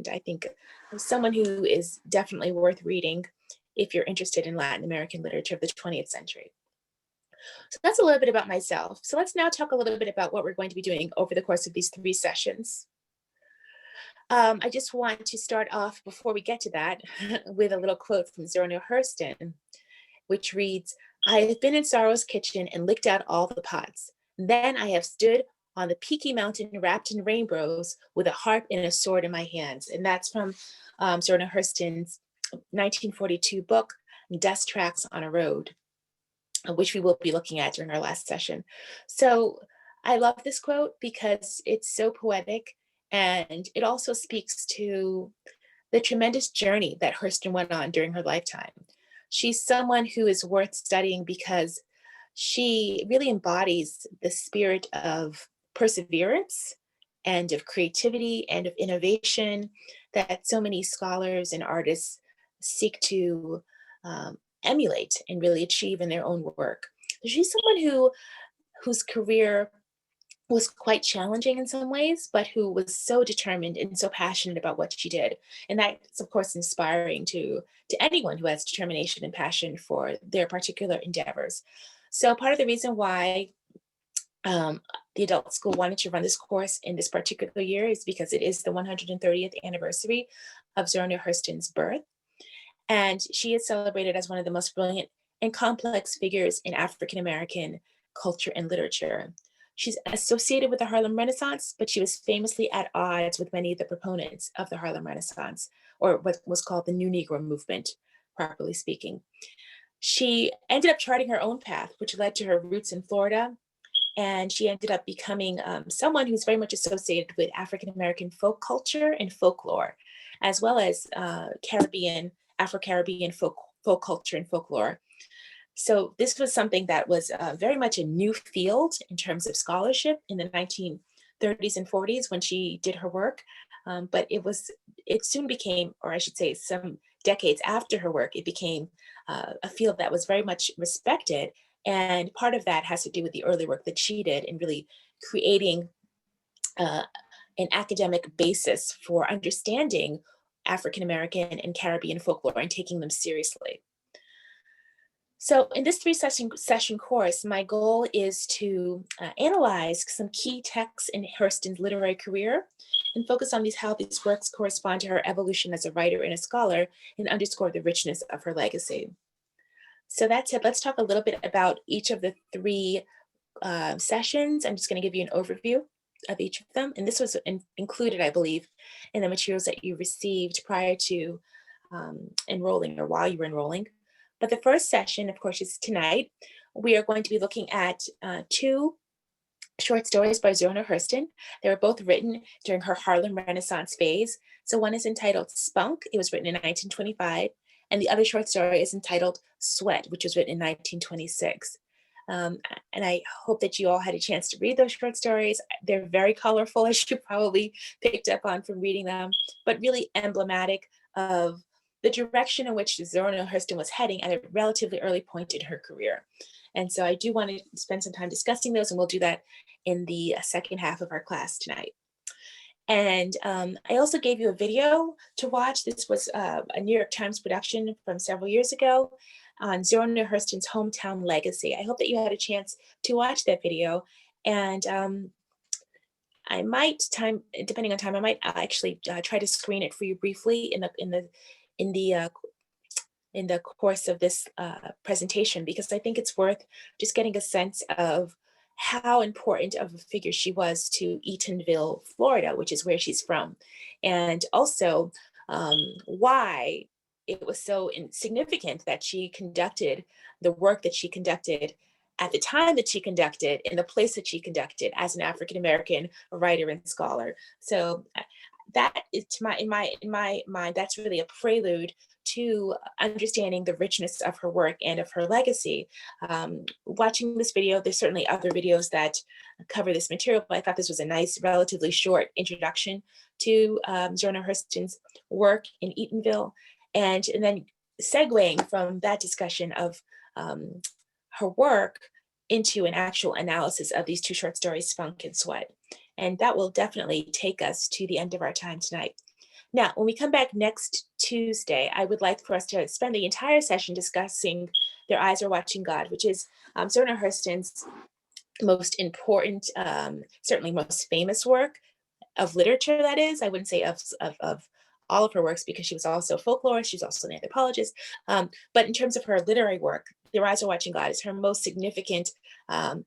and I think someone who is definitely worth reading if you're interested in Latin American literature of the 20th century. So that's a little bit about myself. So let's now talk a little bit about what we're going to be doing over the course of these 3 sessions. I just want to start off before we get to that with a little quote from Zora Hurston, which reads, "I have been in sorrow's kitchen and licked out all the pots. Then I have stood on the peaky mountain wrapped in rainbows with a harp and a sword in my hands." And that's from Zora Hurston's 1942 book, Dust Tracks on a Road, which we will be looking at during our last session. So I love this quote because it's so poetic, and it also speaks to the tremendous journey that Hurston went on during her lifetime. She's someone who is worth studying because she really embodies the spirit of perseverance and of creativity and of innovation that so many scholars and artists seek to emulate and really achieve in their own work. She's someone whose career was quite challenging in some ways, but who was so determined and so passionate about what she did. And that's, of course, inspiring to anyone who has determination and passion for their particular endeavors. So part of the reason why the adult school wanted to run this course in this particular year is because it is the 130th anniversary of Zora Hurston's birth. And she is celebrated as one of the most brilliant and complex figures in African American culture and literature. She's associated with the Harlem Renaissance, but she was famously at odds with many of the proponents of the Harlem Renaissance, or what was called the New Negro movement, properly speaking. She ended up charting her own path, which led to her roots in Florida, and she ended up becoming someone who's very much associated with African American folk culture and folklore, as well as Afro-Caribbean folk culture and folklore. So this was something that was very much a new field in terms of scholarship in the 1930s and 40s when she did her work. But it soon became, or I should say some decades after her work, it became a field that was very much respected. And part of that has to do with the early work that she did in really creating an academic basis for understanding African American and Caribbean folklore and taking them seriously. So in this 3 session course, my goal is to analyze some key texts in Hurston's literary career and focus on how these works correspond to her evolution as a writer and a scholar and underscore the richness of her legacy. So that's it. Let's talk a little bit about each of the 3 sessions. I'm just going to give you an overview of each of them. And this was included, I believe, in the materials that you received prior to enrolling or while you were enrolling. But the first session, of course, is tonight. We are going to be looking at 2 short stories by Zora Hurston. They were both written during her Harlem Renaissance phase. So one is entitled Spunk. It was written in 1925. And the other short story is entitled Sweat, which was written in 1926. And I hope that you all had a chance to read those short stories. They're very colorful, as you probably picked up on from reading them, but really emblematic of the direction in which Zora Hurston was heading at a relatively early point in her career. And so I do want to spend some time discussing those, and we'll do that in the second half of our class tonight. And I also gave you a video to watch. This was a New York Times production from several years ago on Zora Hurston's hometown legacy. I hope that you had a chance to watch that video. And I might, depending on time, I might actually try to screen it for you briefly in the course of this presentation, because I think it's worth just getting a sense of how important of a figure she was to Eatonville, Florida, which is where she's from, and also why it was so significant that she conducted the work that she conducted at the time that she conducted in the place that she conducted as an African-American writer and scholar. So that is, in my mind, that's really a prelude to understanding the richness of her work and of her legacy. Watching this video, there's certainly other videos that cover this material, but I thought this was a nice, relatively short introduction to Zora Hurston's work in Eatonville, and then segueing from that discussion of her work into an actual analysis of these 2 short stories, Spunk and Sweat. And that will definitely take us to the end of our time tonight. Now, when we come back next Tuesday, I would like for us to spend the entire session discussing Their Eyes Are Watching God, which is Zora Hurston's most important, certainly most famous work of literature, that is. I wouldn't say of all of her works, because she was also a folklorist, she's also an anthropologist. But in terms of her literary work, Their Eyes Are Watching God is her most significant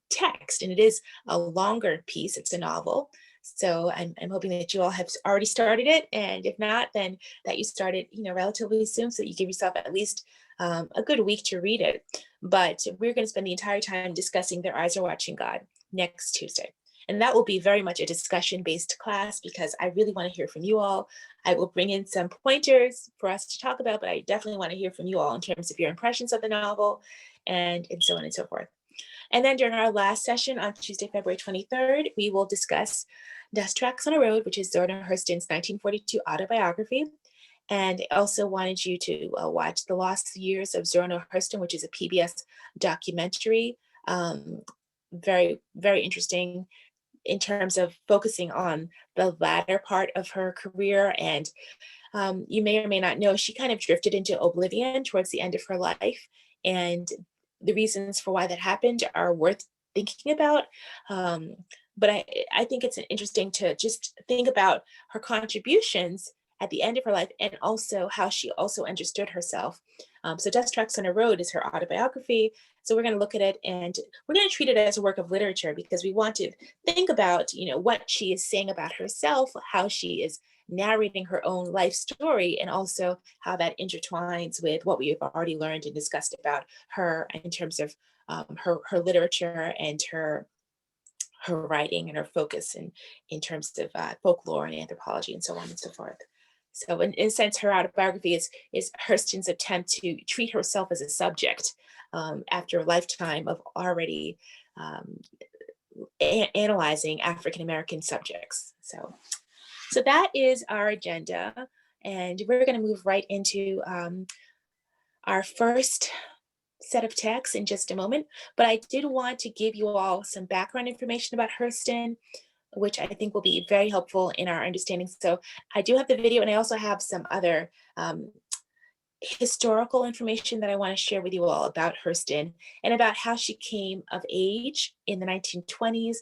text, and it is a longer piece. It's a novel. So I'm hoping that you all have already started it, and if not, then that you start it, relatively soon, so that you give yourself at least a good week to read it. But we're going to spend the entire time discussing Their Eyes Are Watching God next Tuesday. And that will be very much a discussion-based class, because I really want to hear from you all. I will bring in some pointers for us to talk about, but I definitely want to hear from you all in terms of your impressions of the novel and so on and so forth. And then during our last session on Tuesday, February 23rd, we will discuss Dust Tracks on a Road, which is Zora Hurston's 1942 autobiography. And I also wanted you to watch The Lost Years of Zora Hurston, which is a PBS documentary. Very, very interesting in terms of focusing on the latter part of her career. And you may or may not know, she kind of drifted into oblivion towards the end of her life. And the reasons for why that happened are worth thinking about. But I think it's interesting to just think about her contributions at the end of her life, and also how she also understood herself. So Dust Tracks on a Road is her autobiography. So we're going to look at it, and we're going to treat it as a work of literature, because we want to think about, what she is saying about herself, how she is narrating her own life story, and also how that intertwines with what we have already learned and discussed about her in terms of her literature and her writing and her focus in terms of folklore and anthropology and so on and so forth. So in a sense, her autobiography is Hurston's attempt to treat herself as a subject after a lifetime of already analyzing African-American subjects. So that is our agenda, and we're going to move right into our first set of texts in just a moment. But I did want to give you all some background information about Hurston, which I think will be very helpful in our understanding. So I do have the video, and I also have some other historical information that I want to share with you all about Hurston and about how she came of age in the 1920s,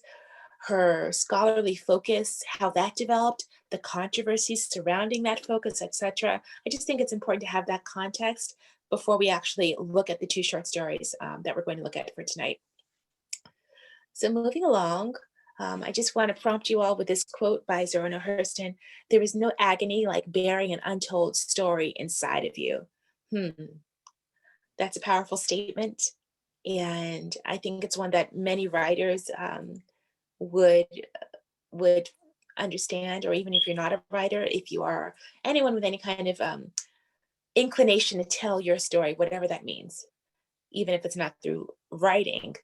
her scholarly focus, how that developed, the controversies surrounding that focus, etc. I just think it's important to have that context before we actually look at the two short stories that we're going to look at for tonight. So moving along, I just want to prompt you all with this quote by Zora Hurston: "There is no agony like bearing an untold story inside of you." That's a powerful statement. And I think it's one that many writers would understand, or even if you're not a writer, if you are anyone with any kind of inclination to tell your story, whatever that means, even if it's not through writing,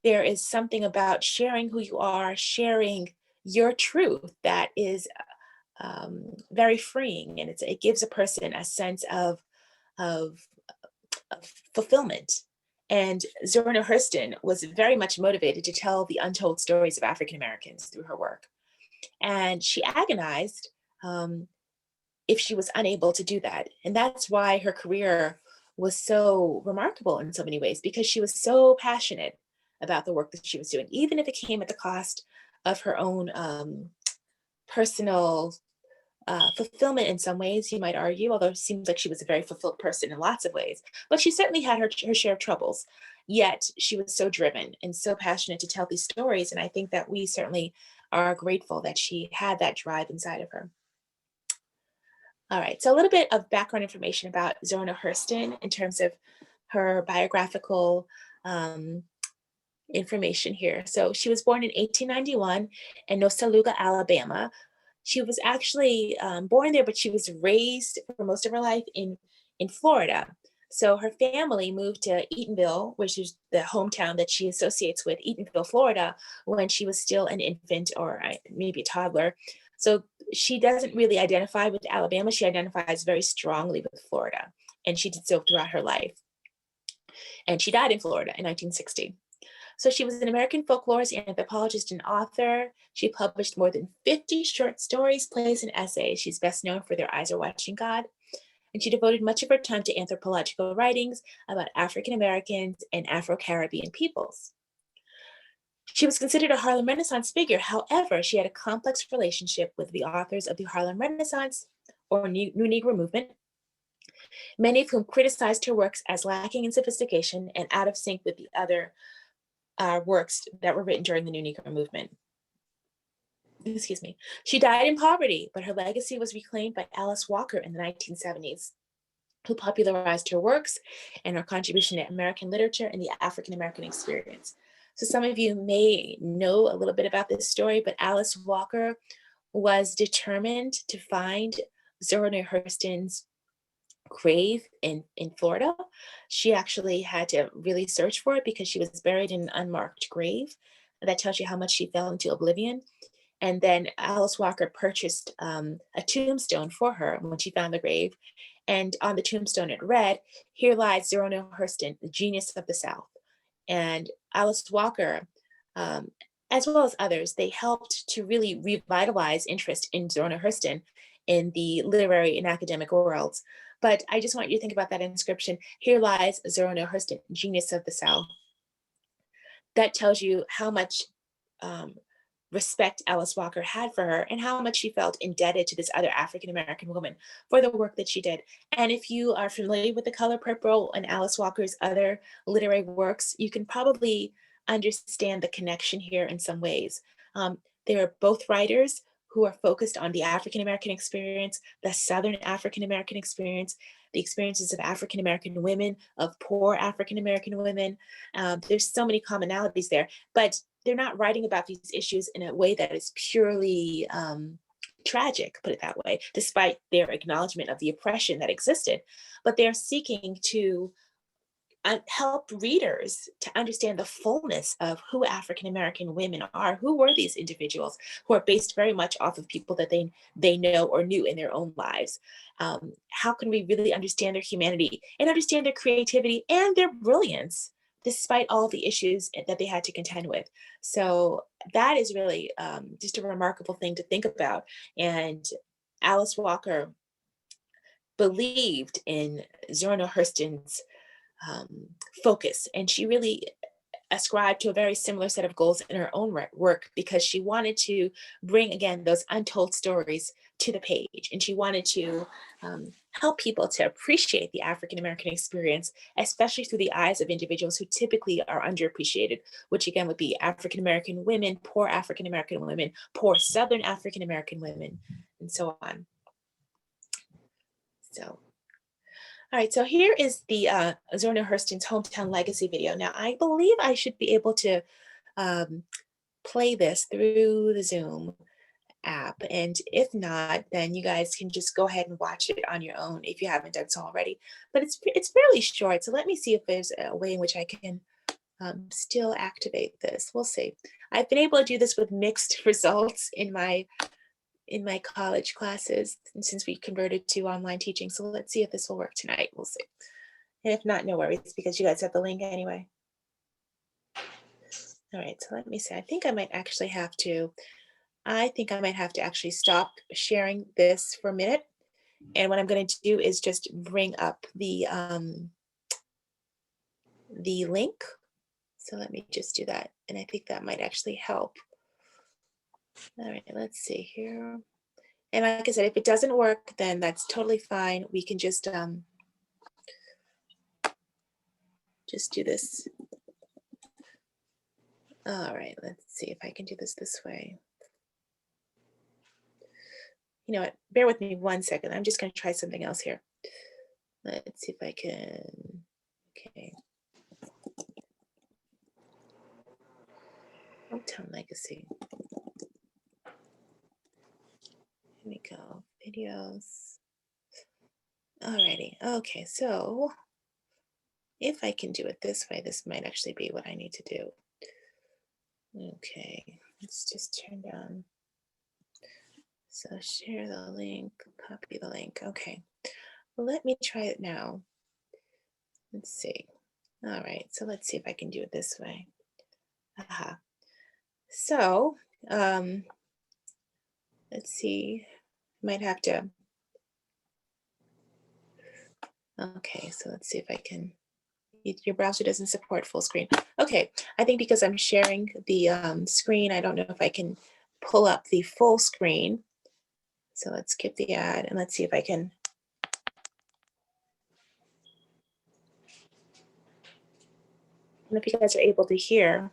there is something about sharing who you are, sharing your truth, that is very freeing, and it gives a person a sense of fulfillment. And Zora Hurston was very much motivated to tell the untold stories of African Americans through her work, and she agonized if she was unable to do that. And that's why her career was so remarkable in so many ways, because she was so passionate about the work that she was doing, even if it came at the cost of her own personal fulfillment in some ways, you might argue, although it seems like she was a very fulfilled person in lots of ways. But she certainly had her share of troubles. Yet she was so driven and so passionate to tell these stories. And I think that we certainly are grateful that she had that drive inside of her. All right, so a little bit of background information about Zora Hurston in terms of her biographical information here. So she was born in 1891 in Nosaluga, Alabama. She was actually born there, but she was raised for most of her life in Florida. So her family moved to Eatonville, which is the hometown that she associates with, Eatonville, Florida, when she was still an infant or maybe a toddler. So she doesn't really identify with Alabama. She identifies very strongly with Florida, and she did so throughout her life. And she died in Florida in 1960. So she was an American folklorist, anthropologist, and author. She published more than 50 short stories, plays, and essays. She's best known for Their Eyes Are Watching God. And she devoted much of her time to anthropological writings about African Americans and Afro-Caribbean peoples. She was considered a Harlem Renaissance figure. However, she had a complex relationship with the authors of the Harlem Renaissance or New Negro movement, many of whom criticized her works as lacking in sophistication and out of sync with the other works that were written during the New Negro movement. Excuse me. She died in poverty, but her legacy was reclaimed by Alice Walker in the 1970s, who popularized her works and her contribution to American literature and the African American experience. So some of you may know a little bit about this story, but Alice Walker was determined to find Zora Neale Hurston's grave in Florida. She actually had to really search for it because she was buried in an unmarked grave. That tells you how much she fell into oblivion. And then Alice Walker purchased a tombstone for her when she found the grave. And on the tombstone, it read, "Here lies Zora Neale Hurston, the genius of the South." And Alice Walker, as well as others, they helped to really revitalize interest in Zora Neale Hurston in the literary and academic worlds. But I just want you to think about that inscription, "Here lies Zora Neale Hurston, genius of the South." That tells you how much um, respect Alice Walker had for her and how much she felt indebted to this other African American woman for the work that she did. And if you are familiar with The Color Purple and Alice Walker's other literary works, you can probably understand the connection here in some ways. They are both writers who are focused on the African American experience, the Southern African American experience, the experiences of African American women, of poor African American women. There's so many commonalities there, but they're not writing about these issues in a way that is purely tragic, put it that way, despite their acknowledgement of the oppression that existed. But they're seeking to help readers to understand the fullness of who African American women are. Who were these individuals who are based very much off of people that they know or knew in their own lives? How can we really understand their humanity and understand their creativity and their brilliance, despite all the issues that they had to contend with? So that is really just a remarkable thing to think about. And Alice Walker believed in Zora Neale Hurston's focus, and she really ascribed to a very similar set of goals in her own work because she wanted to bring again those untold stories to the page, and she wanted to help people to appreciate the African American experience, especially through the eyes of individuals who typically are underappreciated, which again would be African American women, poor African American women, poor Southern African American women, and so on. So all right, so here is the Zora Neale Hurston's Hometown Legacy video. Now, I believe I should be able to play this through the Zoom app. And if not, then you guys can just go ahead and watch it on your own if you haven't done so already. But it's fairly short, so let me see if there's a way in which I can still activate this. We'll see. I've been able to do this with mixed results in my college classes since we converted to online teaching. So let's see if this will work tonight. We'll see. And if not, no worries, because you guys have the link anyway. All right, so let me see. I think I might have to actually stop sharing this for a minute. And what I'm going to do is just bring up the link. So let me just do that. And I think that might actually help. All right, let's see here. And like I said, if it doesn't work, then that's totally fine. We can just do this. All right, let's see if I can do this way. You know what, bear with me 1 second. I'm just gonna try something else here. Let's see if I can, okay. Hometown Legacy. Here we go, videos. Alrighty, okay, so if I can do it this way, this might actually be what I need to do. Okay, let's just turn down. So share the link, copy the link. Okay, well, let me try it now. Let's see. All right, so let's see if I can do it this way. Uh-huh. So, um, let's see, might have to, okay, so let's see if I can, your browser doesn't support full screen. Okay, I think because I'm sharing the screen, I don't know if I can pull up the full screen. So let's skip the ad and let's see if I can. I don't know if you guys are able to hear.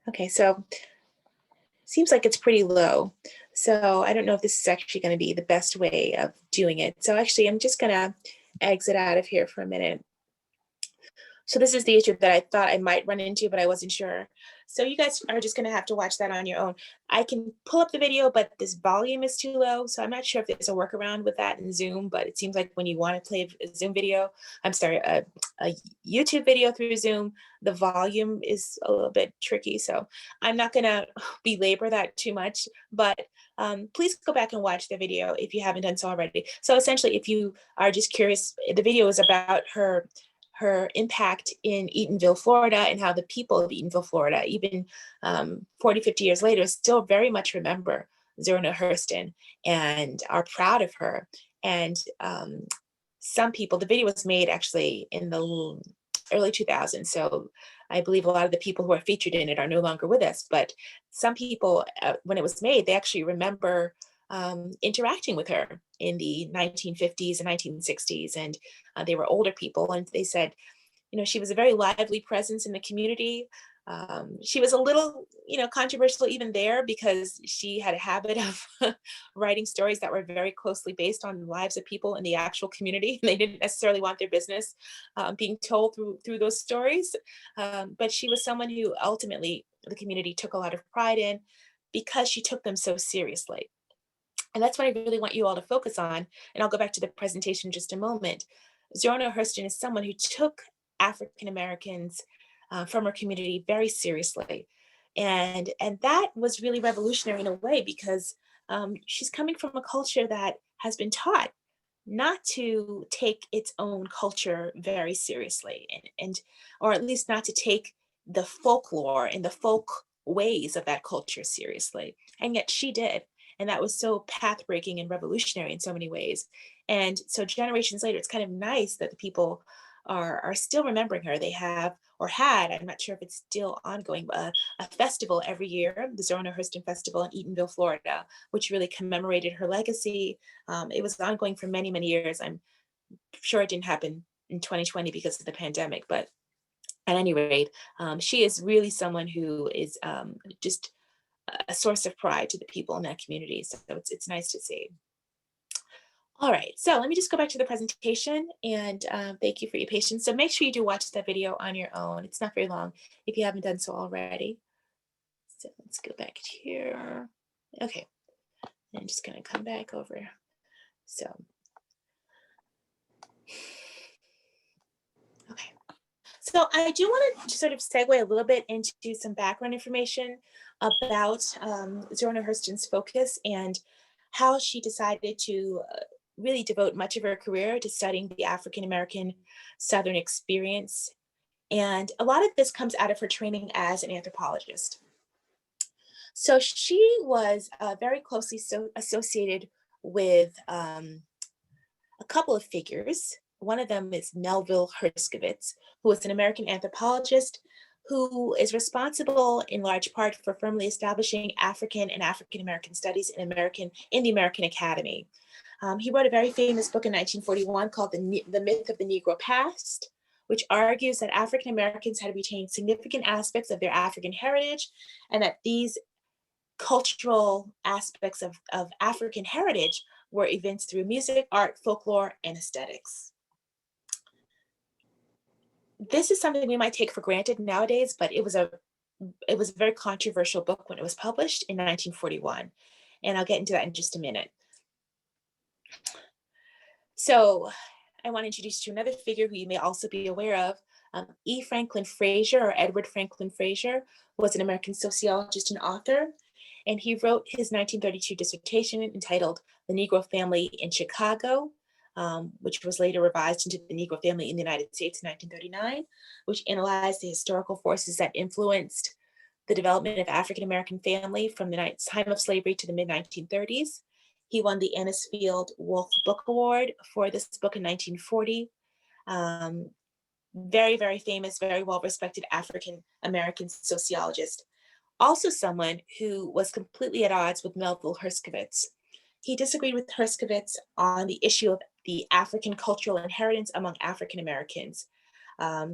Okay, so seems like it's pretty low. So I don't know if this is actually going to be the best way of doing it. So actually, I'm just going to exit out of here for a minute. So this is the issue that I thought I might run into, but I wasn't sure. So you guys are just going to have to watch that on your own. I can pull up the video, but this volume is too low. So I'm not sure if there's a workaround with that in Zoom, but it seems like when you want to play a Zoom video, I'm sorry, a YouTube video through Zoom, the volume is a little bit tricky. So I'm not going to belabor that too much, but please go back and watch the video if you haven't done so already. So essentially, if you are just curious, the video is about her impact in Eatonville, Florida, and how the people of Eatonville, Florida, even 40, 50 years later, still very much remember Zora Hurston and are proud of her. And some people, the video was made actually in the early 2000s. So I believe a lot of the people who are featured in it are no longer with us. But some people, when it was made, they actually remember interacting with her in the 1950s and 1960s. And they were older people. And they said, you know, she was a very lively presence in the community. She was a little, you know, controversial even there because she had a habit of writing stories that were very closely based on the lives of people in the actual community. They didn't necessarily want their business being told through those stories. But she was someone who ultimately the community took a lot of pride in because she took them so seriously. And that's what I really want you all to focus on. And I'll go back to the presentation in just a moment. Zora Hurston is someone who took African Americans from her community very seriously. And that was really revolutionary in a way because she's coming from a culture that has been taught not to take its own culture very seriously and or at least not to take the folklore and the folk ways of that culture seriously. And yet she did. And that was so path breaking and revolutionary in so many ways. And so generations later, it's kind of nice that the people are still remembering her. They have or had, I'm not sure if it's still ongoing, a festival every year, the Zora Hurston Festival in Eatonville, Florida, which really commemorated her legacy. It was ongoing for many, many years. I'm sure it didn't happen in 2020 because of the pandemic, but at any rate, she is really someone who is just a source of pride to the people in that community. So it's nice to see. All right, so let me just go back to the presentation and thank you for your patience. So make sure you do watch that video on your own. It's not very long if you haven't done so already. So let's go back here. Okay, I'm just gonna come back over. So, okay. So I do want to sort of segue a little bit into some background information about Zora Hurston's focus and how she decided to really devote much of her career to studying the African American Southern experience. And a lot of this comes out of her training as an anthropologist. So she was very closely associated with a couple of figures. One of them is Melville Herskovits, who is an American anthropologist who is responsible in large part for firmly establishing African and African American studies in the American Academy. He wrote a very famous book in 1941 called The Myth of the Negro Past, which argues that African Americans had retained significant aspects of their African heritage and that these cultural aspects of African heritage were evinced through music, art, folklore, and aesthetics. This is something we might take for granted nowadays, but it was a very controversial book when it was published in 1941. And I'll get into that in just a minute. So I want to introduce you to another figure who you may also be aware of. E. Franklin Frazier, or Edward Franklin Frazier, was an American sociologist and author. And he wrote his 1932 dissertation entitled The Negro Family in Chicago, which was later revised into The Negro Family in the United States in 1939, which analyzed the historical forces that influenced the development of African American family from the time of slavery to the mid 1930s. He won the Anisfield Wolf Book Award for this book in 1940. Very, very famous, very well respected African American sociologist. Also, someone who was completely at odds with Melville Herskovits. He disagreed with Herskovits on the issue of the African cultural inheritance among African Americans.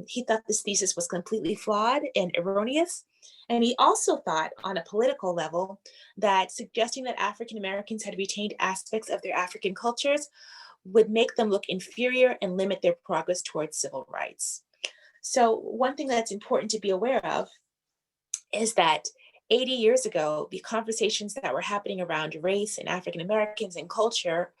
He thought this thesis was completely flawed and erroneous. And he also thought, on a political level, that suggesting that African Americans had retained aspects of their African cultures would make them look inferior and limit their progress towards civil rights. So, one thing that's important to be aware of is that 80 years ago, the conversations that were happening around race and African Americans and culture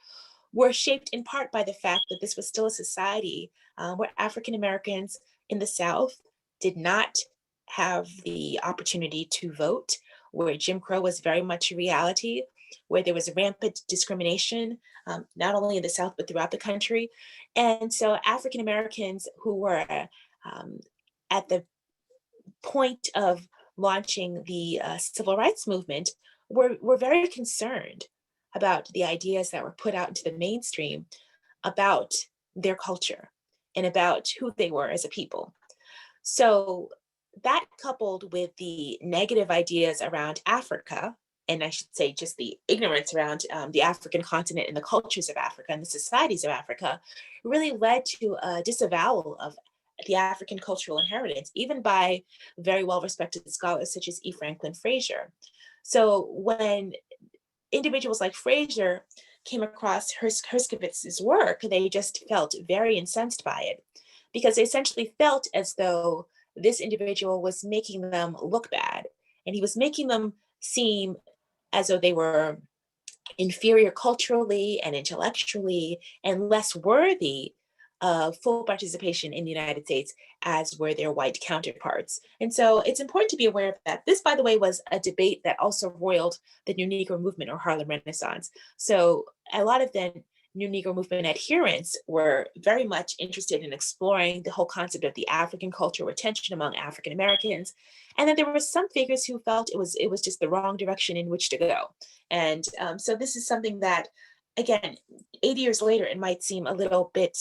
were shaped in part by the fact that this was still a society where African Americans in the South did not have the opportunity to vote, where Jim Crow was very much a reality, where there was rampant discrimination, not only in the South, but throughout the country. And so African Americans who were at the point of launching the civil rights movement were very concerned about the ideas that were put out into the mainstream about their culture and about who they were as a people. So that, coupled with the negative ideas around Africa, and I should say just the ignorance around the African continent and the cultures of Africa and the societies of Africa, really led to a disavowal of the African cultural inheritance, even by very well-respected scholars such as E. Franklin Frazier. So when individuals like Frazier came across Herskowitz's work, they just felt very incensed by it, because they essentially felt as though this individual was making them look bad, and he was making them seem as though they were inferior culturally and intellectually and less worthy of full participation in the United States as were their white counterparts. And so it's important to be aware of that. This, by the way, was a debate that also roiled the New Negro movement or Harlem Renaissance. So a lot of the New Negro movement adherents were very much interested in exploring the whole concept of the African cultural retention among African Americans. And then there were some figures who felt it was just the wrong direction in which to go. And so this is something that, again, 80 years later, it might seem a little bit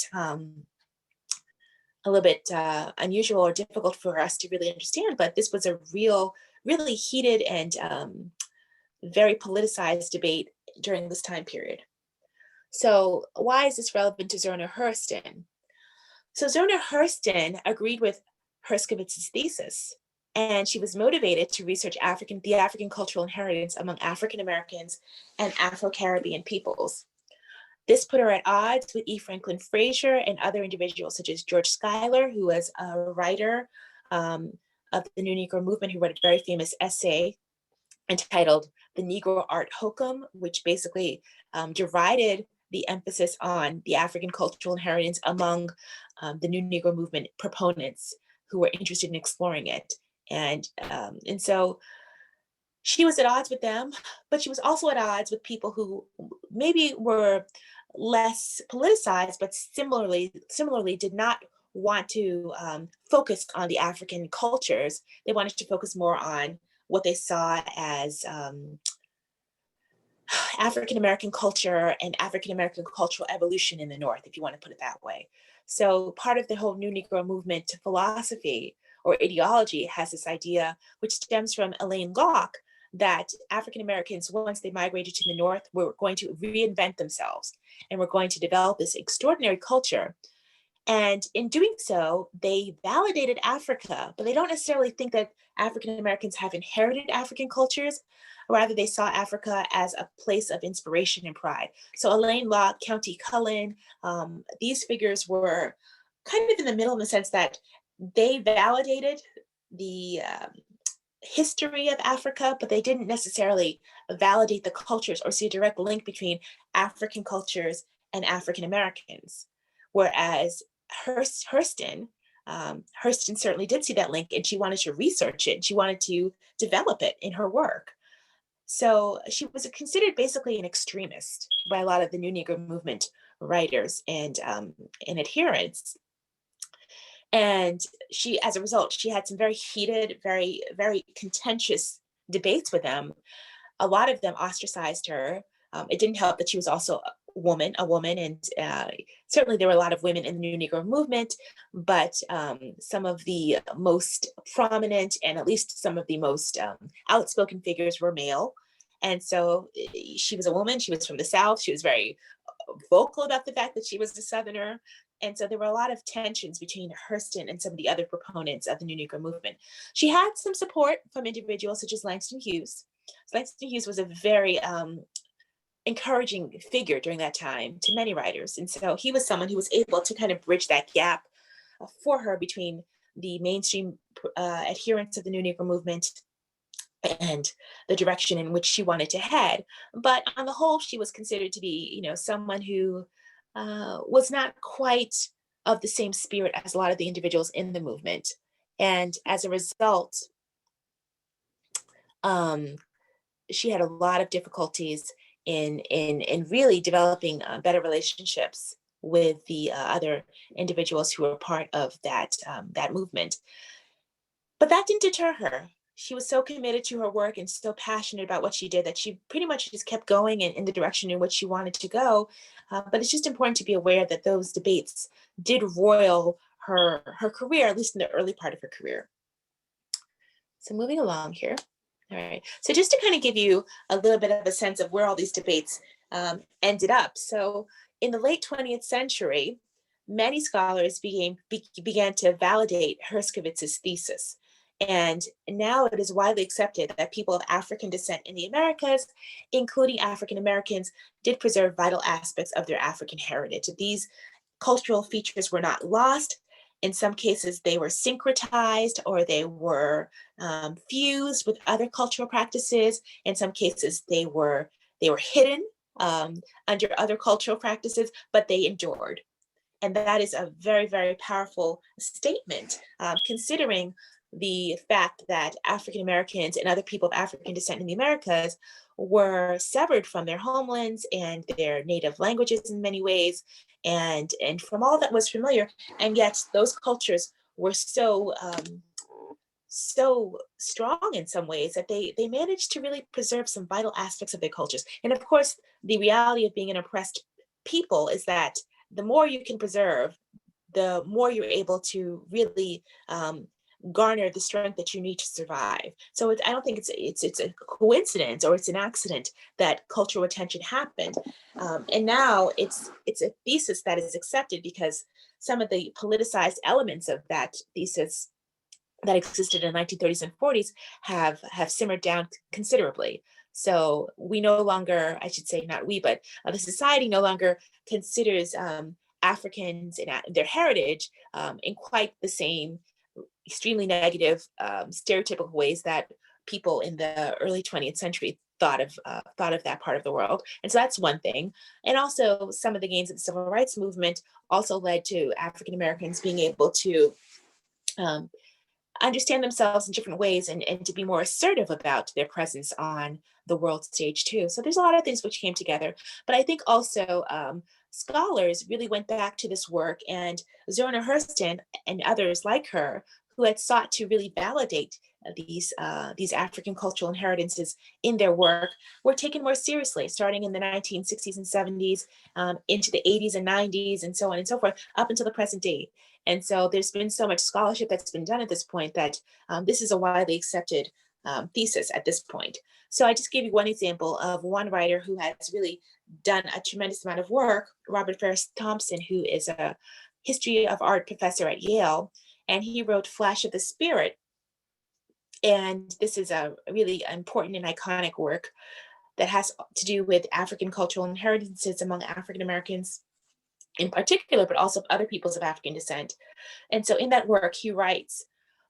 unusual or difficult for us to really understand, but this was a really heated and very politicized debate during this time period. So why is this relevant to Zora Hurston? So Zora Hurston agreed with Herskowitz's thesis, and she was motivated to research the African cultural inheritance among African Americans and Afro-Caribbean peoples. This put her at odds with E. Franklin Frazier and other individuals such as George Schuyler, who was a writer of the New Negro movement, who wrote a very famous essay entitled The Negro Art Hokum, which basically derided the emphasis on the African cultural inheritance among the New Negro movement proponents who were interested in exploring it. And so she was at odds with them, but she was also at odds with people who maybe were less politicized, but similarly did not want to focus on the African cultures. They wanted to focus more on what they saw as African American culture and African American cultural evolution in the North, if you want to put it that way. So part of the whole New Negro movement philosophy or ideology has this idea, which stems from Elaine Locke, that African Americans, once they migrated to the North, were going to reinvent themselves and were going to develop this extraordinary culture. And in doing so, they validated Africa, but they don't necessarily think that African Americans have inherited African cultures. Rather, they saw Africa as a place of inspiration and pride. So Elaine Locke, County Cullen, these figures were kind of in the middle in the sense that they validated the history of Africa, but they didn't necessarily validate the cultures or see a direct link between African cultures and African Americans. Whereas Hurston certainly did see that link, and she wanted to research it. She wanted to develop it in her work. So she was considered basically an extremist by a lot of the New Negro movement writers and adherents. And she, as a result, she had some very heated, very contentious debates with them. A lot of them ostracized her. It didn't help that she was also a woman, and certainly there were a lot of women in the New Negro movement, but some of the most prominent and at least some of the most outspoken figures were male. And so she was a woman, she was from the South, she was very vocal about the fact that she was a Southerner. And so there were a lot of tensions between Hurston and some of the other proponents of the New Negro movement. She had some support from individuals such as Langston Hughes. Langston Hughes was a very encouraging figure during that time to many writers. And so he was someone who was able to kind of bridge that gap for her between the mainstream adherents of the New Negro movement and the direction in which she wanted to head. But on the whole, she was considered to be, someone who was not quite of the same spirit as a lot of the individuals in the movement. And as a result, she had a lot of difficulties in really developing better relationships with the other individuals who were part of that movement. But that didn't deter her. She was so committed to her work and so passionate about what she did that she pretty much just kept going in the direction in which she wanted to go. But it's just important to be aware that those debates did roil her career, at least in the early part of her career. So moving along here. All right. So just to kind of give you a little bit of a sense of where all these debates ended up. So in the late 20th century, many scholars began to validate Hershkowitz's thesis. And now it is widely accepted that people of African descent in the Americas, including African Americans, did preserve vital aspects of their African heritage. These cultural features were not lost. In some cases, they were syncretized or they were fused with other cultural practices. In some cases, they were hidden under other cultural practices, but they endured. And that is a very, very powerful statement, considering the fact that African Americans and other people of African descent in the Americas were severed from their homelands and their native languages in many ways, and from all that was familiar, and yet those cultures were so strong in some ways that they managed to really preserve some vital aspects of their cultures. And of course, the reality of being an oppressed people is that the more you can preserve, the more you're able to really garner the strength that you need to survive. So I don't think it's a coincidence or it's an accident that cultural retention happened. And now it's a thesis that is accepted because some of the politicized elements of that thesis that existed in the 1930s and 40s have simmered down considerably. So we no longer, I should say not we, but the society no longer considers Africans and their heritage in quite the same extremely negative, stereotypical ways that people in the early 20th century thought of that part of the world. And so that's one thing. And also some of the gains of the civil rights movement also led to African Americans being able to understand themselves in different ways and to be more assertive about their presence on the world stage too. So there's a lot of things which came together. But I think also scholars really went back to this work, and Zora Hurston and others like her who had sought to really validate these African cultural inheritances in their work were taken more seriously, starting in the 1960s and 70s, into the 80s and 90s, and so on and so forth, up until the present day. And so there's been so much scholarship that's been done at this point that this is a widely accepted thesis at this point. So I just gave you one example of one writer who has really done a tremendous amount of work, Robert Farris Thompson, who is a history of art professor at Yale, and he wrote Flash of the Spirit. And this is a really important and iconic work that has to do with African cultural inheritances among African Americans in particular, but also other peoples of African descent. And so in that work, he writes,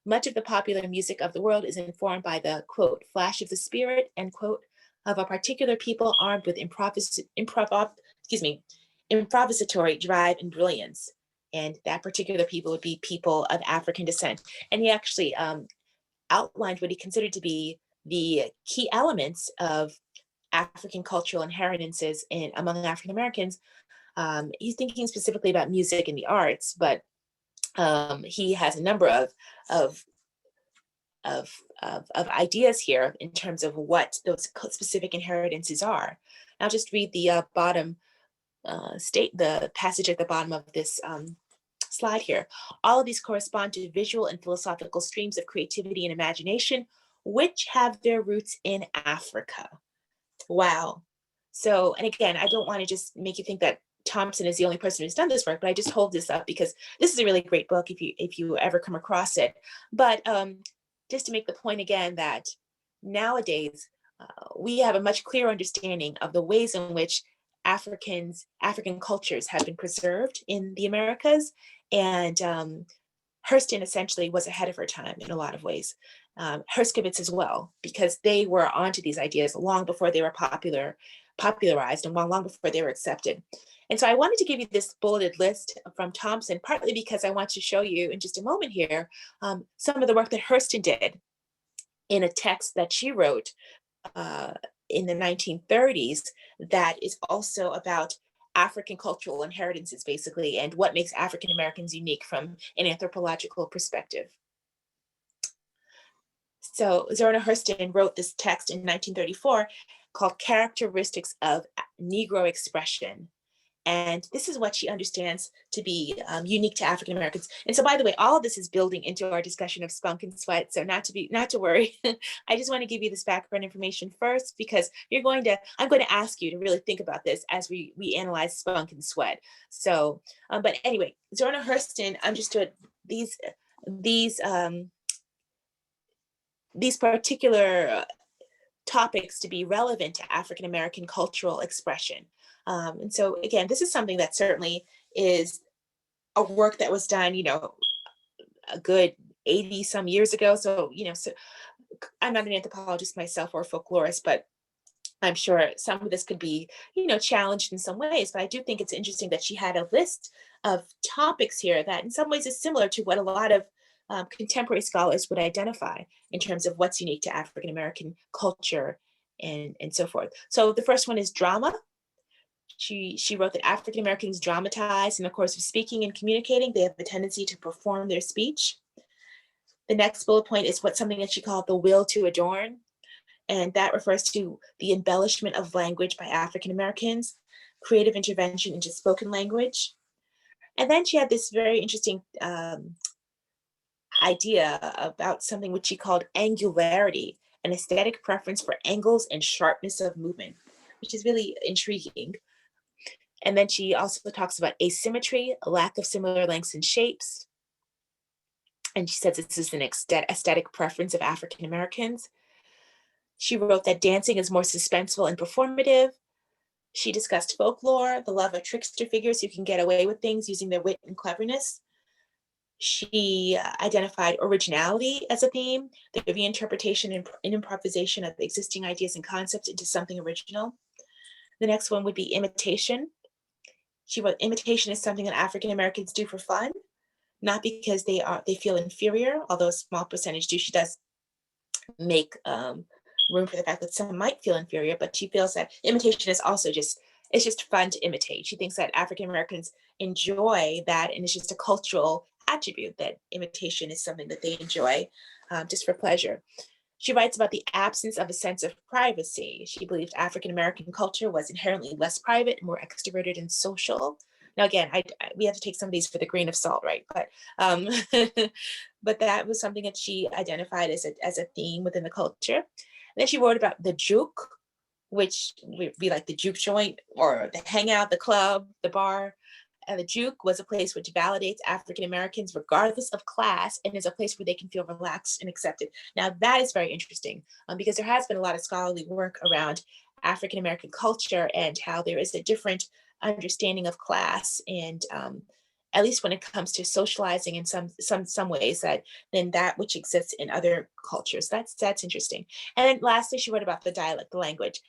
much of the popular music of the world is informed by the, quote, flash of the spirit, end quote, of a particular people armed with improvisatory drive and brilliance. And that particular people would be people of African descent. And he actually outlined what he considered to be the key elements of African cultural inheritances among African Americans. He's thinking specifically about music and the arts, but he has a number of of ideas here in terms of what those specific inheritances are. I'll just read the the passage at the bottom of this slide here. All of these correspond to visual and philosophical streams of creativity and imagination, which have their roots in Africa. Wow. So, and again, I don't want to just make you think that Thompson is the only person who's done this work, but I just hold this up because this is a really great book if you ever come across it. But just to make the point again that nowadays we have a much clearer understanding of the ways in which African cultures have been preserved in the Americas, and Hurston essentially was ahead of her time in a lot of ways. Herskovits as well, because they were onto these ideas long before they were popularized and long before they were accepted. And so I wanted to give you this bulleted list from Thompson, partly because I want to show you in just a moment here some of the work that Hurston did in a text that she wrote in the 1930s that is also about African cultural inheritances, basically, and what makes African Americans unique from an anthropological perspective. So Zora Hurston wrote this text in 1934 called Characteristics of Negro Expression. And this is what she understands to be unique to African Americans. And so, by the way, all of this is building into our discussion of spunk and sweat. So not to worry. I just want to give you this background information first, because I'm going to ask you to really think about this as we analyze spunk and sweat. So, but anyway, Zora Hurston understood these particular topics to be relevant to African American cultural expression. And so again, this is something that certainly is a work that was done, a good 80 some years ago. So, so I'm not an anthropologist myself or a folklorist, but I'm sure some of this could be, challenged in some ways. But I do think it's interesting that she had a list of topics here that in some ways is similar to what a lot of contemporary scholars would identify in terms of what's unique to African American culture and so forth. So the first one is drama. She wrote that African Americans dramatize in the course of speaking and communicating. They have a tendency to perform their speech. The next bullet point is something that she called the will to adorn. And that refers to the embellishment of language by African Americans, creative intervention into spoken language. And then she had this very interesting idea about something which she called angularity, an aesthetic preference for angles and sharpness of movement, which is really intriguing. And then she also talks about asymmetry, a lack of similar lengths and shapes. And she says this is an aesthetic preference of African Americans. She wrote that dancing is more suspenseful and performative. She discussed folklore, the love of trickster figures who can get away with things using their wit and cleverness. She identified originality as a theme, the reinterpretation and improvisation of existing ideas and concepts into something original. The next one would be imitation. She wrote, imitation is something that African Americans do for fun, not because they feel inferior, although a small percentage do. She does make room for the fact that some might feel inferior, but she feels that imitation is also it's just fun to imitate. She thinks that African Americans enjoy that, and it's just a cultural attribute that imitation is something that they enjoy just for pleasure. She writes about the absence of a sense of privacy. She believed African American culture was inherently less private, more extroverted and social. Now, again, we have to take some of these with a grain of salt, right? But but that was something that she identified as a theme within the culture. And then she wrote about the juke, which would be like the juke joint or the hangout, the club, the bar. And the juke was a place which validates African Americans regardless of class and is a place where they can feel relaxed and accepted. Now that is very interesting because there has been a lot of scholarly work around African American culture and how there is a different understanding of class, and at least when it comes to socializing in some ways than that which exists in other cultures. That's interesting. And then lastly, she wrote about the dialect, the language,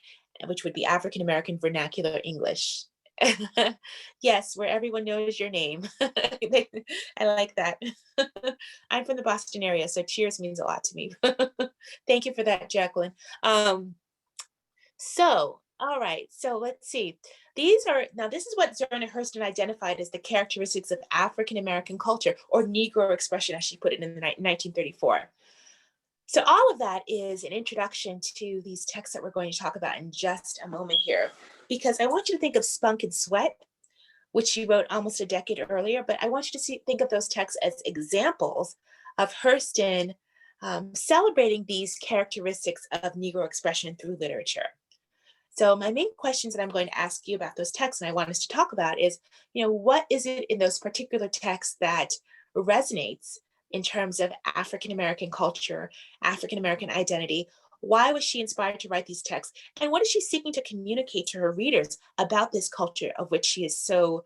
which would be African American vernacular English. Yes, where everyone knows your name. I like that. I'm from the Boston area, so cheers means a lot to me. Thank you for that, Jacqueline. All right, so let's see. Now this is what Zora Neale Hurston identified as the characteristics of African American culture, or Negro expression, as she put it in 1934. So all of that is an introduction to these texts that we're going to talk about in just a moment here, because I want you to think of Spunk and Sweat, which she wrote almost a decade earlier, but I want you to think of those texts as examples of Hurston celebrating these characteristics of Negro expression through literature. So my main questions that I'm going to ask you about those texts, and I want us to talk about, is, what is it in those particular texts that resonates in terms of African American culture, African American identity? Why was she inspired to write these texts? And what is she seeking to communicate to her readers about this culture of which she is so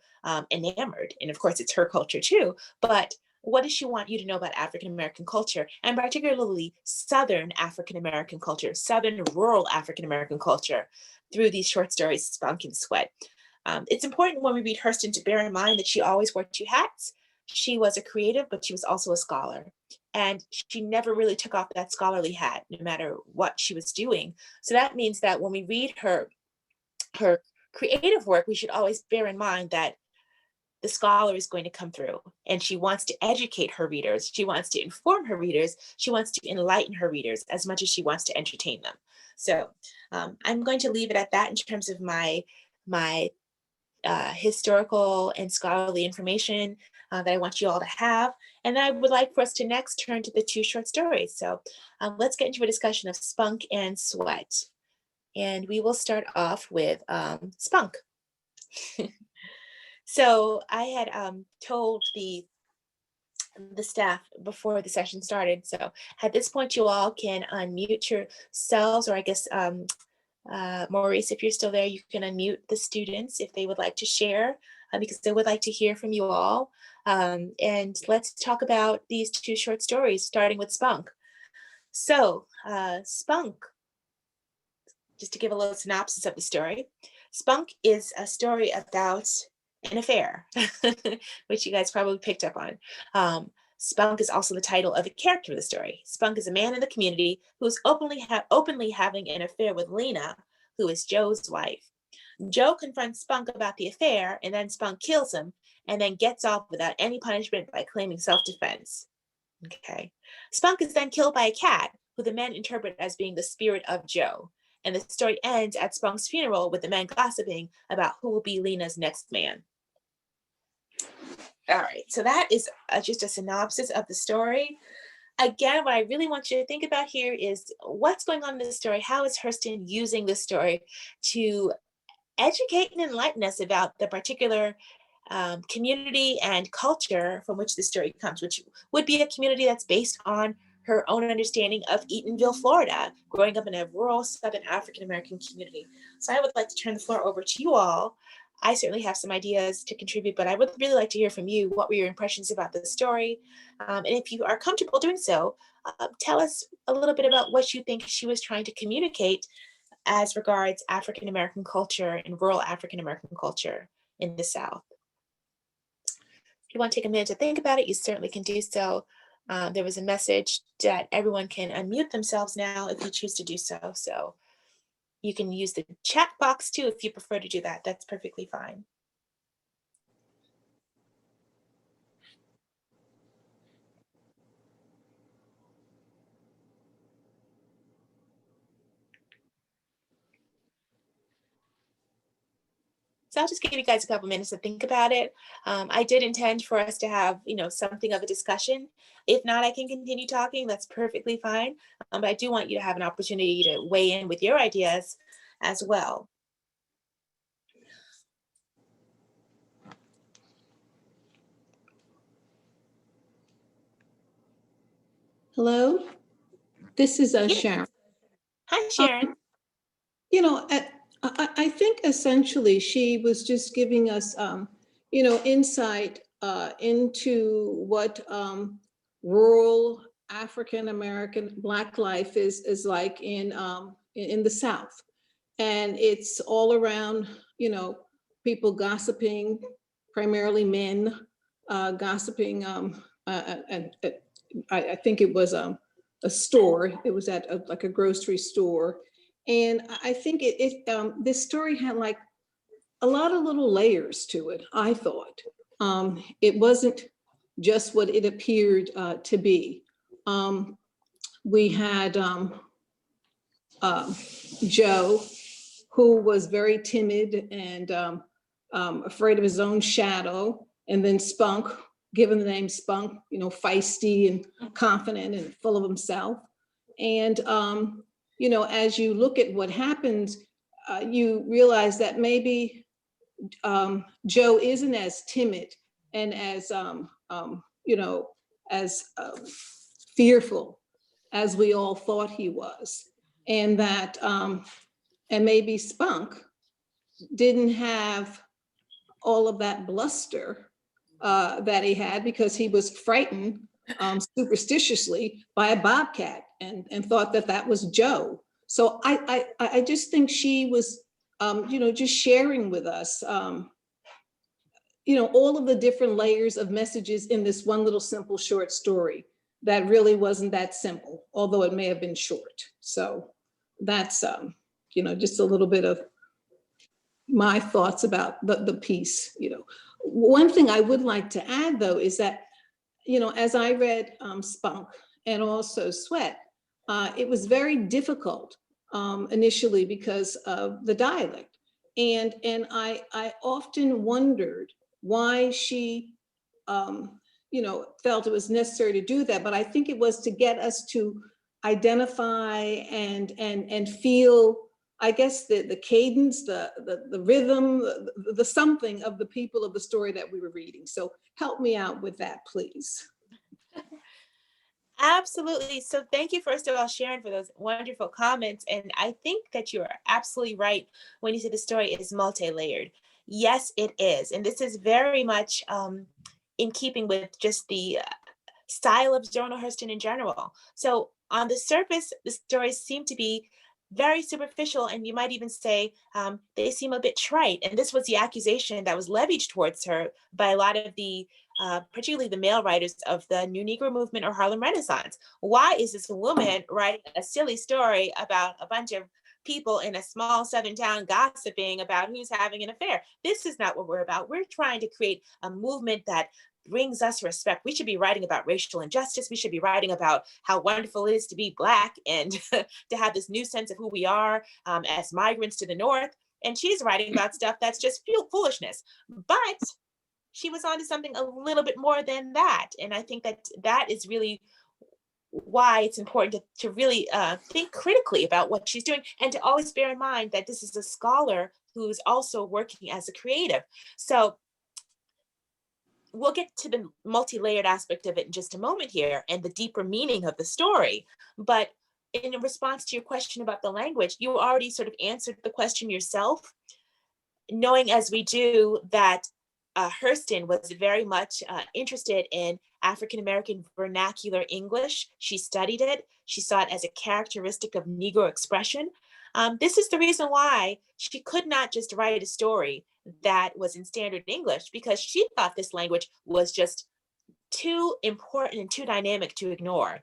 enamored? And of course, it's her culture too, but what does she want you to know about African American culture, and particularly Southern African American culture, Southern rural African American culture, through these short stories, Spunk and Sweat? It's important when we read Hurston to bear in mind that she always wore two hats. She was a creative, but she was also a scholar. And she never really took off that scholarly hat, no matter what she was doing. So that means that when we read her creative work, we should always bear in mind that the scholar is going to come through, and she wants to educate her readers. She wants to inform her readers. She wants to enlighten her readers as much as she wants to entertain them. So I'm going to leave it at that in terms of my historical and scholarly information that I want you all to have. And I would like for us to next turn to the two short stories. So let's get into a discussion of Spunk and Sweat. And we will start off with Spunk. So I had told the staff before the session started. So at this point, you all can unmute yourselves, or I guess, Maurice, if you're still there, you can unmute the students if they would like to share, because they would like to hear from you all. And let's talk about these two short stories, starting with Spunk. So Spunk, just to give a little synopsis of the story, Spunk is a story about an affair, which you guys probably picked up on. Spunk is also the title of a character of the story. Spunk is a man in the community who's openly having an affair with Lena, who is Joe's wife. Joe confronts Spunk about the affair, and then Spunk kills him, and then gets off without any punishment by claiming self-defense. Okay. Spunk is then killed by a cat, who the men interpret as being the spirit of Joe. And the story ends at Spunk's funeral with the men gossiping about who will be Lena's next man. All right, so that is just a synopsis of the story. Again, what I really want you to think about here is what's going on in this story. How is Hurston using this story to educate and enlighten us about the particular community and culture from which the story comes, which would be a community that's based on her own understanding of Eatonville, Florida, growing up in a rural Southern African-American community. So I would like to turn the floor over to you all. I certainly have some ideas to contribute, but I would really like to hear from you. What were your impressions about the story? And if you are comfortable doing so, tell us a little bit about what you think she was trying to communicate as regards African-American culture and rural African-American culture in the South. If you want to take a minute to think about it, you certainly can do so. There was a message that everyone can unmute themselves now if you choose to do so. So you can use the chat box too if you prefer to do that. That's perfectly fine. So I'll just give you guys a couple minutes to think about it. I did intend for us to have, something of a discussion. If not, I can continue talking. That's perfectly fine. But I do want you to have an opportunity to weigh in with your ideas as well. Hello, this is Sharon. Hi, Sharon. I think essentially she was just giving us, insight into what rural African American Black life is like in the South, and it's all around, people gossiping, primarily men gossiping. I think it was a store. It was at like a grocery store. And I think this story had like a lot of little layers to it, I thought. It wasn't just what it appeared to be. We had Joe, who was very timid and afraid of his own shadow, and then Spunk, given the name Spunk, you know, feisty and confident and full of himself. And, you know, as you look at what happens, you realize that maybe Joe isn't as timid and as, you know, as fearful as we all thought he was. And that, and maybe Spunk didn't have all of that bluster that he had because he was frightened superstitiously by a bobcat and thought that that was Joe. So I just think she was, you know, just sharing with us, you know, all of the different layers of messages in this one little simple short story that really wasn't that simple, although it may have been short. So that's, you know, just a little bit of my thoughts about the piece. You know, one thing I would like to add though is that, you know, as I read Spunk and also Sweat, it was very difficult initially because of the dialect. And I often wondered why she, you know, felt it was necessary to do that. But I think it was to get us to identify and feel, I guess, the cadence, the rhythm, the something of the people of the story that we were reading. So help me out with that, please. Absolutely. So thank you, first of all, Sharon, for those wonderful comments. And I think that you are absolutely right when you say the story is multi-layered. Yes, it is. And this is very much in keeping with just the style of Zora Hurston in general. So on the surface, the stories seem to be very superficial, and you might even say they seem a bit trite. And this was the accusation that was levied towards her by a lot of the particularly the male writers of the New Negro movement or Harlem Renaissance. Why is this woman writing a silly story about a bunch of people in a small Southern town gossiping about who's having an affair? This is not what we're about. We're trying to create a movement that brings us respect. We should be writing about racial injustice. We should be writing about how wonderful it is to be Black and to have this new sense of who we are as migrants to the North. And she's writing about stuff that's just foolishness. But she was onto something a little bit more than that. And I think that that is really why it's important to really think critically about what she's doing, and to always bear in mind that this is a scholar who's also working as a creative. So we'll get to the multi-layered aspect of it in just a moment here and the deeper meaning of the story. But in response to your question about the language, you already sort of answered the question yourself, knowing as we do that Hurston was very much interested in African-American vernacular English. She studied it. She saw it as a characteristic of Negro expression. This is the reason why she could not just write a story that was in standard English, because she thought this language was just too important and too dynamic to ignore.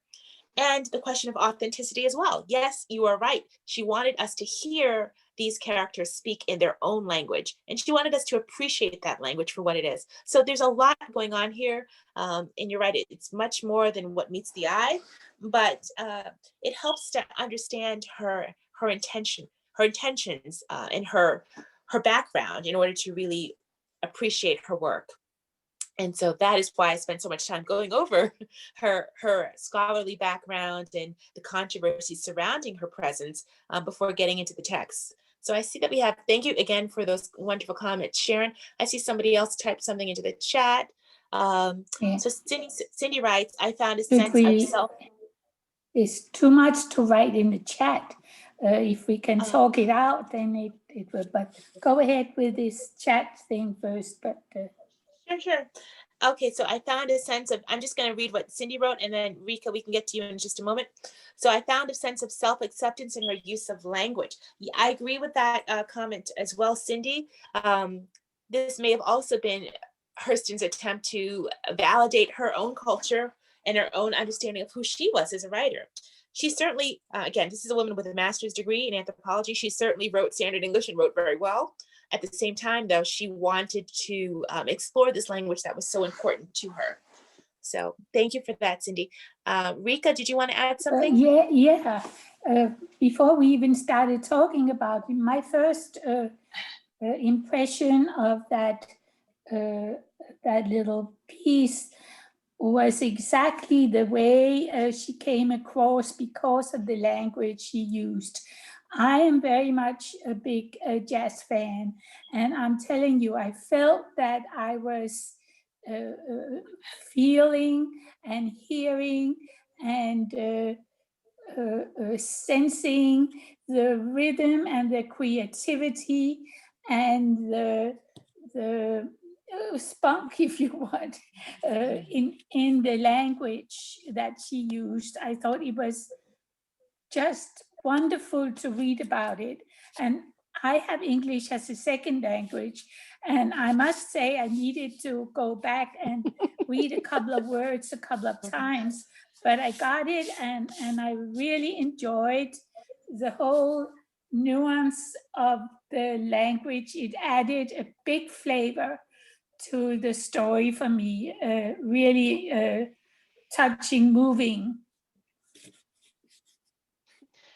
And the question of authenticity as well. Yes, you are right. She wanted us to hear these characters speak in their own language, and she wanted us to appreciate that language for what it is. So there's a lot going on here, and you're right, it's much more than what meets the eye, but it helps to understand her intentions, and her background in order to really appreciate her work. And so that is why I spent so much time going over her scholarly background and the controversies surrounding her presence before getting into the text. So I see that we have, thank you again for those wonderful comments, Sharon. I see somebody else typed something into the chat. Yeah. So Cindy writes, I found a sense of self. It's too much to write in the chat. If we can talk it out, then it will, but go ahead with this chat thing first. But Sure. Okay, so I found a sense of, I'm just going to read what Cindy wrote, and then Rika, we can get to you in just a moment. So I found a sense of self-acceptance in her use of language. I agree with that comment as well, Cindy. this may have also been Hurston's attempt to validate her own culture and her own understanding of who she was as a writer. She certainly, again, this is a woman with a master's degree in anthropology. She certainly wrote standard English and wrote very well. At the same time, though, she wanted to explore this language that was so important to her. So thank you for that, Cindy. Rika, did you want to add something? Yeah. Before we even started talking about it, my first impression of that little piece was exactly the way she came across because of the language she used. I am very much a big jazz fan, and I'm telling you, I felt that I was feeling and hearing and sensing the rhythm and the creativity and the spunk, if you want, in the language that she used. I thought it was just wonderful to read about it. And I have English as a second language, and I must say I needed to go back and read a couple of words a couple of times, but I got it, and I really enjoyed the whole nuance of the language. It added a big flavor to the story for me, really touching, moving.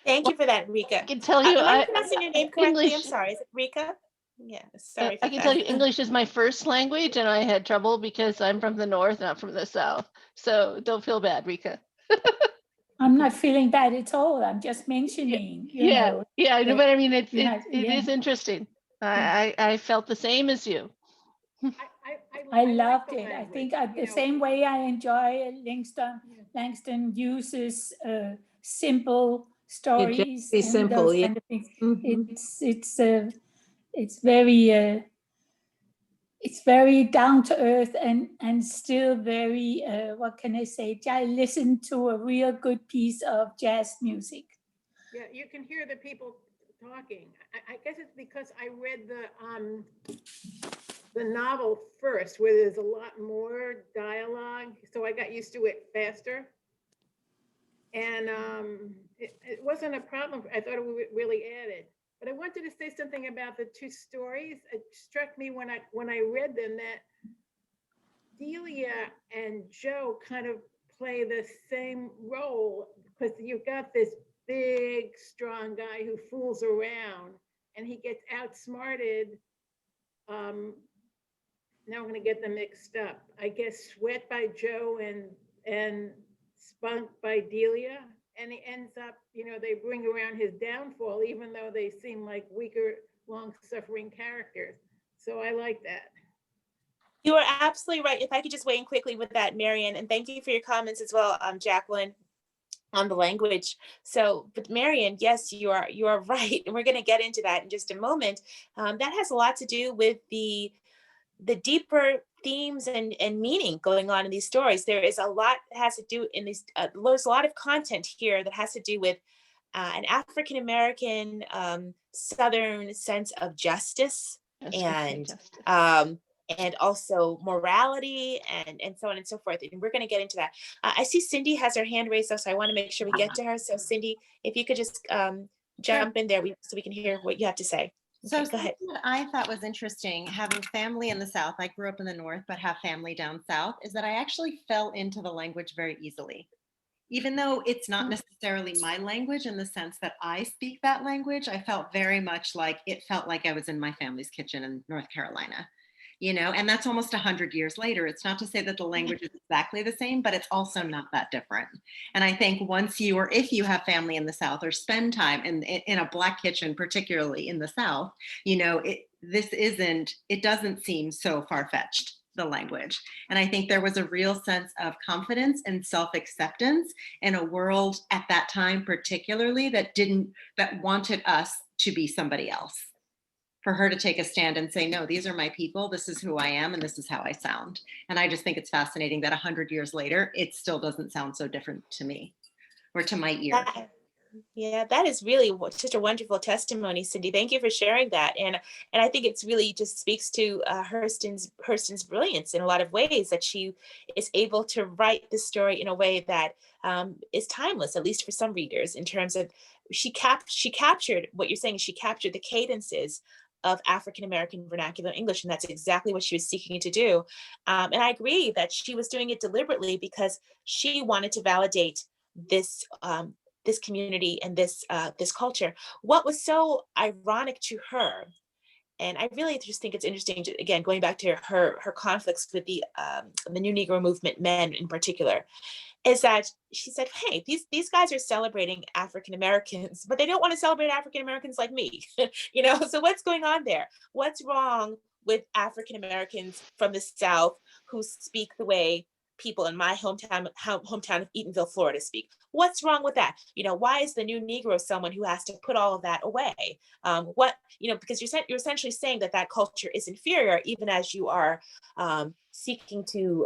Thank you for that, Rika. I can tell you, am I pronouncing your name correctly? English, I'm sorry. Is it Rika? Yeah, sorry. I can tell you English is my first language, and I had trouble because I'm from the North, not from the South. So don't feel bad, Rika. I'm not feeling bad at all. I'm just mentioning, you know. Yeah, but I mean, it yeah. is interesting. I felt the same as you. I loved it. I think the same way I enjoy Langston uses simple stories. Be simple, those yeah. kind of things. Mhm. It's very down to earth and still very, what can I say? I listened to a real good piece of jazz music. Yeah, you can hear the people talking. I guess it's because I read the novel first, where there's a lot more dialogue, so I got used to it faster. And it wasn't a problem. I thought it really added. But I wanted to say something about the two stories. It struck me when I read them that Delia and Joe kind of play the same role, because you've got this big, strong guy who fools around and he gets outsmarted. Now I'm going to get them mixed up. I guess Sweat by Joe and Spunk by Delia. And he ends up, they bring around his downfall, even though they seem like weaker, long-suffering characters. So I like that. You are absolutely right. If I could just weigh in quickly with that, Marian, and thank you for your comments as well, Jacqueline, on the language. So, but Marian, yes, you are right. And we're going to get into that in just a moment. That has a lot to do with the deeper themes and meaning going on in these stories. There is a lot that has to do in these, there's a lot of content here that has to do with an African-American Southern sense of justice and also morality and so on and so forth. And we're going to get into that. I see Cindy has her hand raised, so I want to make sure we get to her. So Cindy, if you could just jump in there so we can hear what you have to say. So go ahead. What I thought was interesting, having family in the South, I grew up in the North, but have family down South, is that I actually fell into the language very easily. Even though it's not necessarily my language in the sense that I speak that language, I felt very much like it felt like I was in my family's kitchen in North Carolina. And that's almost 100 years later. It's not to say that the language is exactly the same, but it's also not that different. And I think once you, or if you have family in the South or spend time in a Black kitchen, particularly in the South, it doesn't seem so far-fetched, the language. And I think there was a real sense of confidence and self-acceptance in a world at that time, particularly that wanted us to be somebody else. For her to take a stand and say, no, these are my people, this is who I am, and this is how I sound. And I just think it's fascinating that 100 years later, it still doesn't sound so different to me or to my ear. Yeah, that is really such a wonderful testimony, Cindy. Thank you for sharing that. And I think it's really just speaks to Hurston's brilliance in a lot of ways, that she is able to write the story in a way that is timeless, at least for some readers, in terms of she captured what you're saying. She captured the cadences of African American vernacular English, and that's exactly what she was seeking to do. And I agree that she was doing it deliberately because she wanted to validate this this community and this culture. What was so ironic to her, and I really just think it's interesting to, again, going back to her conflicts with the New Negro movement men in particular, is that she said, hey, these guys are celebrating African Americans, but they don't want to celebrate African Americans like me. So what's going on there? What's wrong with African Americans from the South who speak the way people in my hometown of Eatonville, Florida speak? What's wrong with that? Why is the new Negro someone who has to put all of that away? Because you're essentially saying that culture is inferior, even as you are seeking to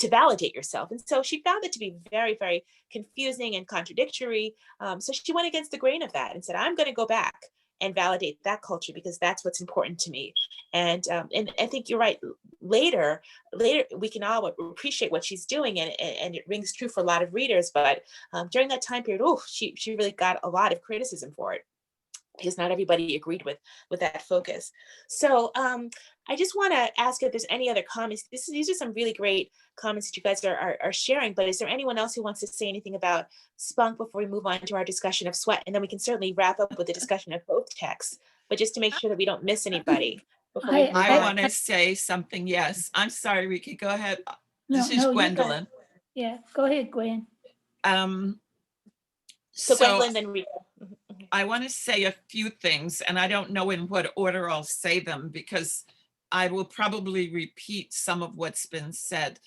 validate yourself. And so she found it to be very, very confusing and contradictory. So she went against the grain of that and said, I'm going to go back and validate that culture because that's what's important to me. And I think you're right. Later, we can all appreciate what she's doing, and it rings true for a lot of readers. But during that time period, she really got a lot of criticism for it, because not everybody agreed with that focus. So I just want to ask if there's any other comments. These are some really great comments that you guys are sharing, but is there anyone else who wants to say anything about Spunk before we move on to our discussion of Sweat? And then we can certainly wrap up with the discussion of both texts, but just to make sure that we don't miss anybody before we move I on. want to say something. Yes, I'm sorry, Ricky, go ahead. No, This is no, you go. Gwendolyn. Yeah, go ahead, Gwen. So So Gwendolyn, then Rita. I want to say a few things, and I don't know in what order I'll say them because I will probably repeat some of what's been said.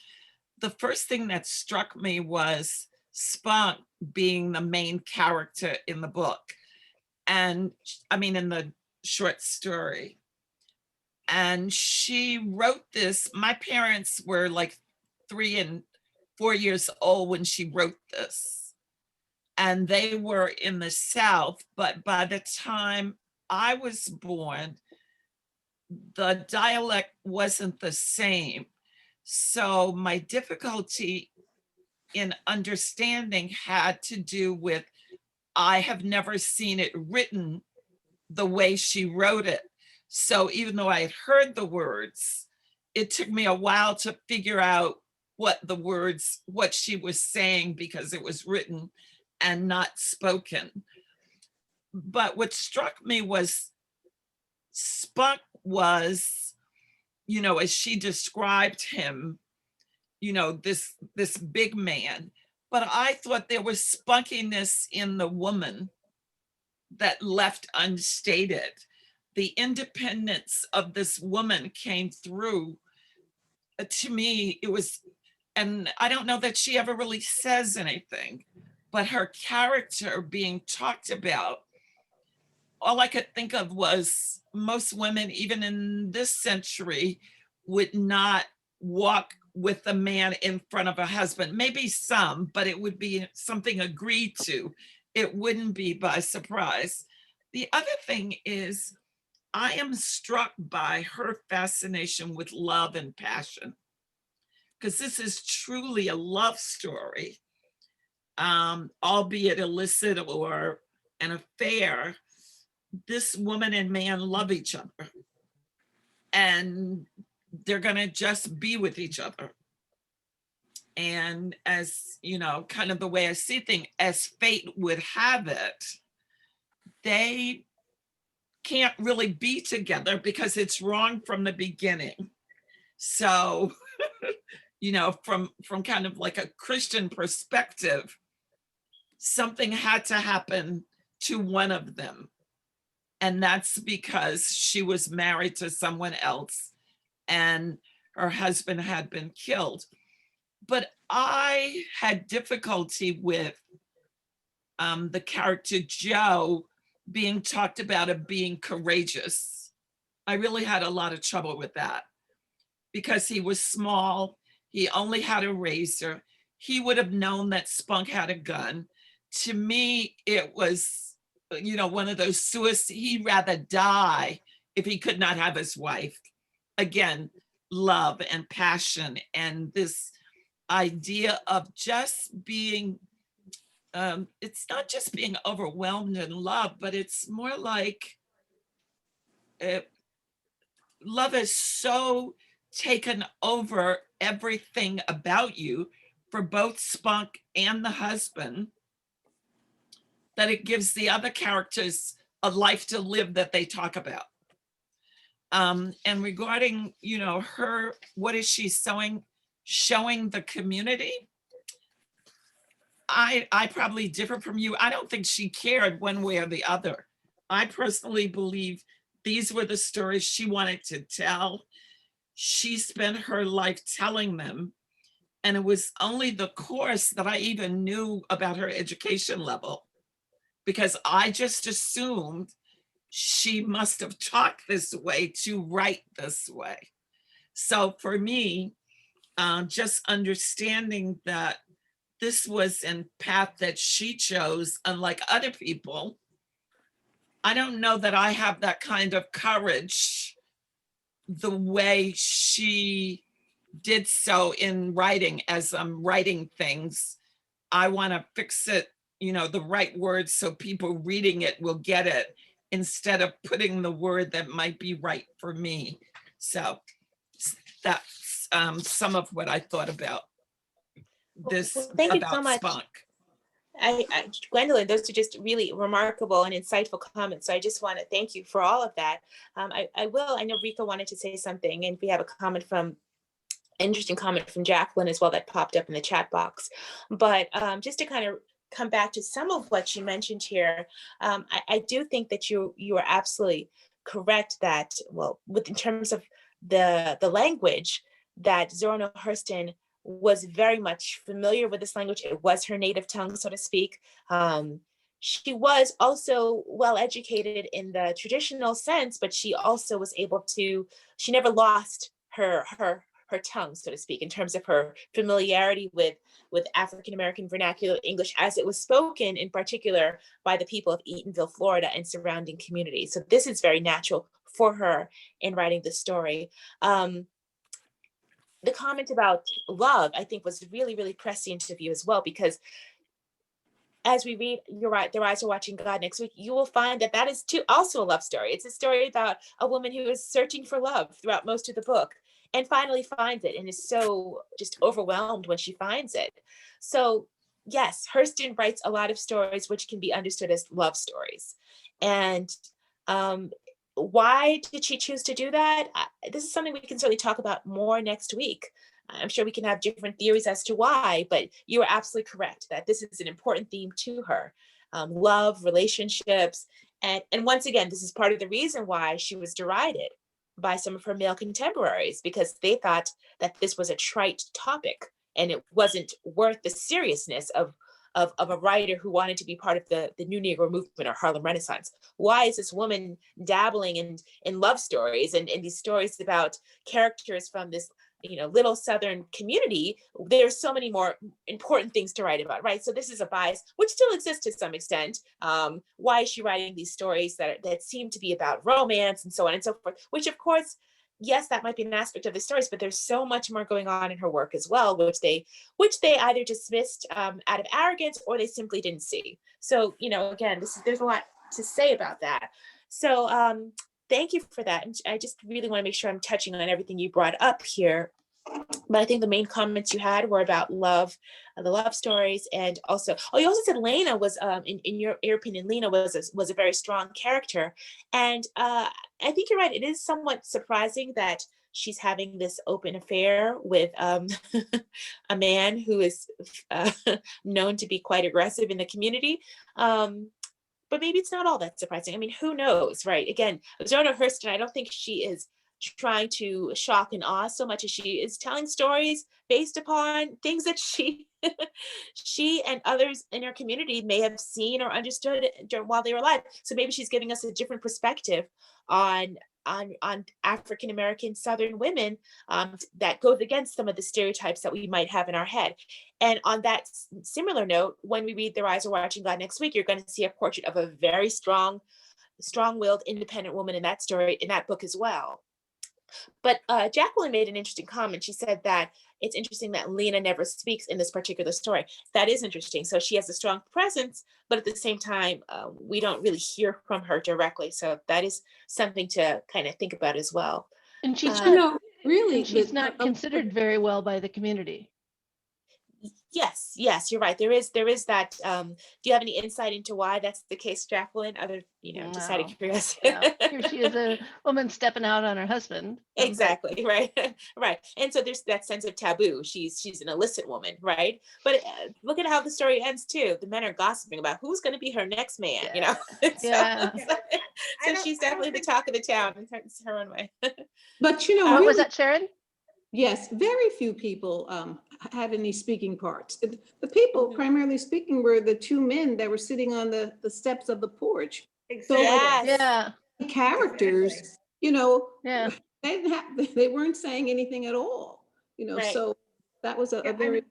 The first thing that struck me was Spunk being the main character in the book. And I mean, in the short story. And she wrote this. My parents were like 3 and 4 years old when she wrote this. And they were in the South, but by the time I was born, the dialect wasn't the same. So my difficulty in understanding had to do with, I have never seen it written the way she wrote it. So even though I had heard the words, it took me a while to figure out what she was saying, because it was written and not spoken. But what struck me was Spunk was, as she described him, this big man. But I thought there was spunkiness in the woman that left unstated. The independence of this woman came through. To me, it was, and I don't know that she ever really says anything, but her character being talked about, all I could think of was most women, even in this century, would not walk with a man in front of a husband. Maybe some, but it would be something agreed to. It wouldn't be by surprise. The other thing is, I am struck by her fascination with love and passion, because this is truly a love story, albeit illicit or an affair. This woman and man love each other, and they're going to just be with each other. And as kind of the way I see things, as fate would have it, they can't really be together because it's wrong from the beginning. So, from kind of like a Christian perspective, something had to happen to one of them. And that's because she was married to someone else and her husband had been killed. But I had difficulty with the character Joe being talked about as being courageous. I really had a lot of trouble with that because he was small. He only had a razor. He would have known that Spunk had a gun. to me, it was, one of those he'd rather die if he could not have his wife. Again, love and passion and this idea of just being, it's not just being overwhelmed in love, but it's more like love is so taken over everything about you for both Spunk and the husband that it gives the other characters a life to live that they talk about. And regarding, her, what is she showing the community? I probably differ from you. I don't think she cared one way or the other. I personally believe these were the stories she wanted to tell. She spent her life telling them. And it was only the course that I even knew about her education level, because I just assumed she must have talked this way to write this way. So for me, just understanding that this was a path that she chose, unlike other people, I don't know that I have that kind of courage the way she did so in writing. As I'm writing things, I want to fix it, the right words so people reading it will get it, instead of putting the word that might be right for me. So that's some of what I thought about this, Well, thank you so about much. Spunk. Gwendolyn, those are just really remarkable and insightful comments. So I just want to thank you for all of that. I know Rika wanted to say something, and we have a interesting comment from Jacqueline as well that popped up in the chat box. But just to kind of come back to some of what you mentioned here, I do think that you are absolutely correct that, in terms of the language, that Zora Neale Hurston was very much familiar with this language. It was her native tongue, so to speak. She was also well educated in the traditional sense, but she also was able to, she never lost her tongue, so to speak, in terms of her familiarity with African-American vernacular English as it was spoken, in particular by the people of Eatonville, Florida, and surrounding communities. So this is very natural for her in writing the story. The comment about love, I think, was really, really prescient of you as well, because as we read You're Right, Their Eyes Are Watching God next week, you will find that that is too also a love story. It's a story about a woman who is searching for love throughout most of the book and finally finds it, and is so just overwhelmed when she finds it. So yes, Hurston writes a lot of stories which can be understood as love stories. And why did she choose to do that? This is something we can certainly talk about more next week. I'm sure we can have different theories as to why, but you are absolutely correct that this is an important theme to her. Love, relationships, and once again, this is part of the reason why she was derided by some of her male contemporaries, because they thought that this was a trite topic and it wasn't worth the seriousness of a writer who wanted to be part of the New Negro movement or Harlem Renaissance. Why is this woman dabbling in love stories and these stories about characters from this little Southern community? There's so many more important things to write about, right? So this is a bias which still exists to some extent. Why is she writing these stories that seem to be about romance and so on and so forth? Which, of course, yes, that might be an aspect of the stories, but there's so much more going on in her work as well, which they either dismissed out of arrogance or they simply didn't see. So again, there's a lot to say about that. So thank you for that. And I just really want to make sure I'm touching on everything you brought up here. But I think the main comments you had were about love, the love stories, and also, you also said Lena was, in your opinion, Lena was a very strong character. And I think you're right. It is somewhat surprising that she's having this open affair with a man who is known to be quite aggressive in the community. But maybe it's not all that surprising. I mean, who knows, right? Again, Zora Hurston, I don't think she is trying to shock and awe so much as she is telling stories based upon things that she and others in her community may have seen or understood while they were alive. So maybe she's giving us a different perspective on on African American Southern women, that goes against some of the stereotypes that we might have in our head. And on that similar note, when we read The Rise of Watching God next week, you're going to see a portrait of a very strong-willed, independent woman in that story, in that book as well. But Jacqueline made an interesting comment. She said that it's interesting that Lena never speaks in this particular story. That is interesting. So she has a strong presence, but at the same time, we don't really hear from her directly. So that is something to kind of think about as well. And she's You not, know, really, and she's the- not considered very well by the community. Yes, you're right. There is that. Do you have any insight into why that's the case, Jacqueline? Other, just out No. of curiosity. Yeah, here she is, a woman stepping out on her husband. but- Exactly, right. Right. And so there's that sense of taboo. She's an illicit woman, right? But look at how the story ends too. The men are gossiping about who's going to be her next man, Yeah. So she's definitely the talk of the town. It's her own way. But you know, What was really, that, Sharon? yes, very few people had any speaking parts. The people, primarily speaking, were the two men that were sitting on the steps of the porch. Exactly. Yes. Yeah, The characters, you know, yeah. they weren't saying anything at all, Right. so that was Yeah, a very,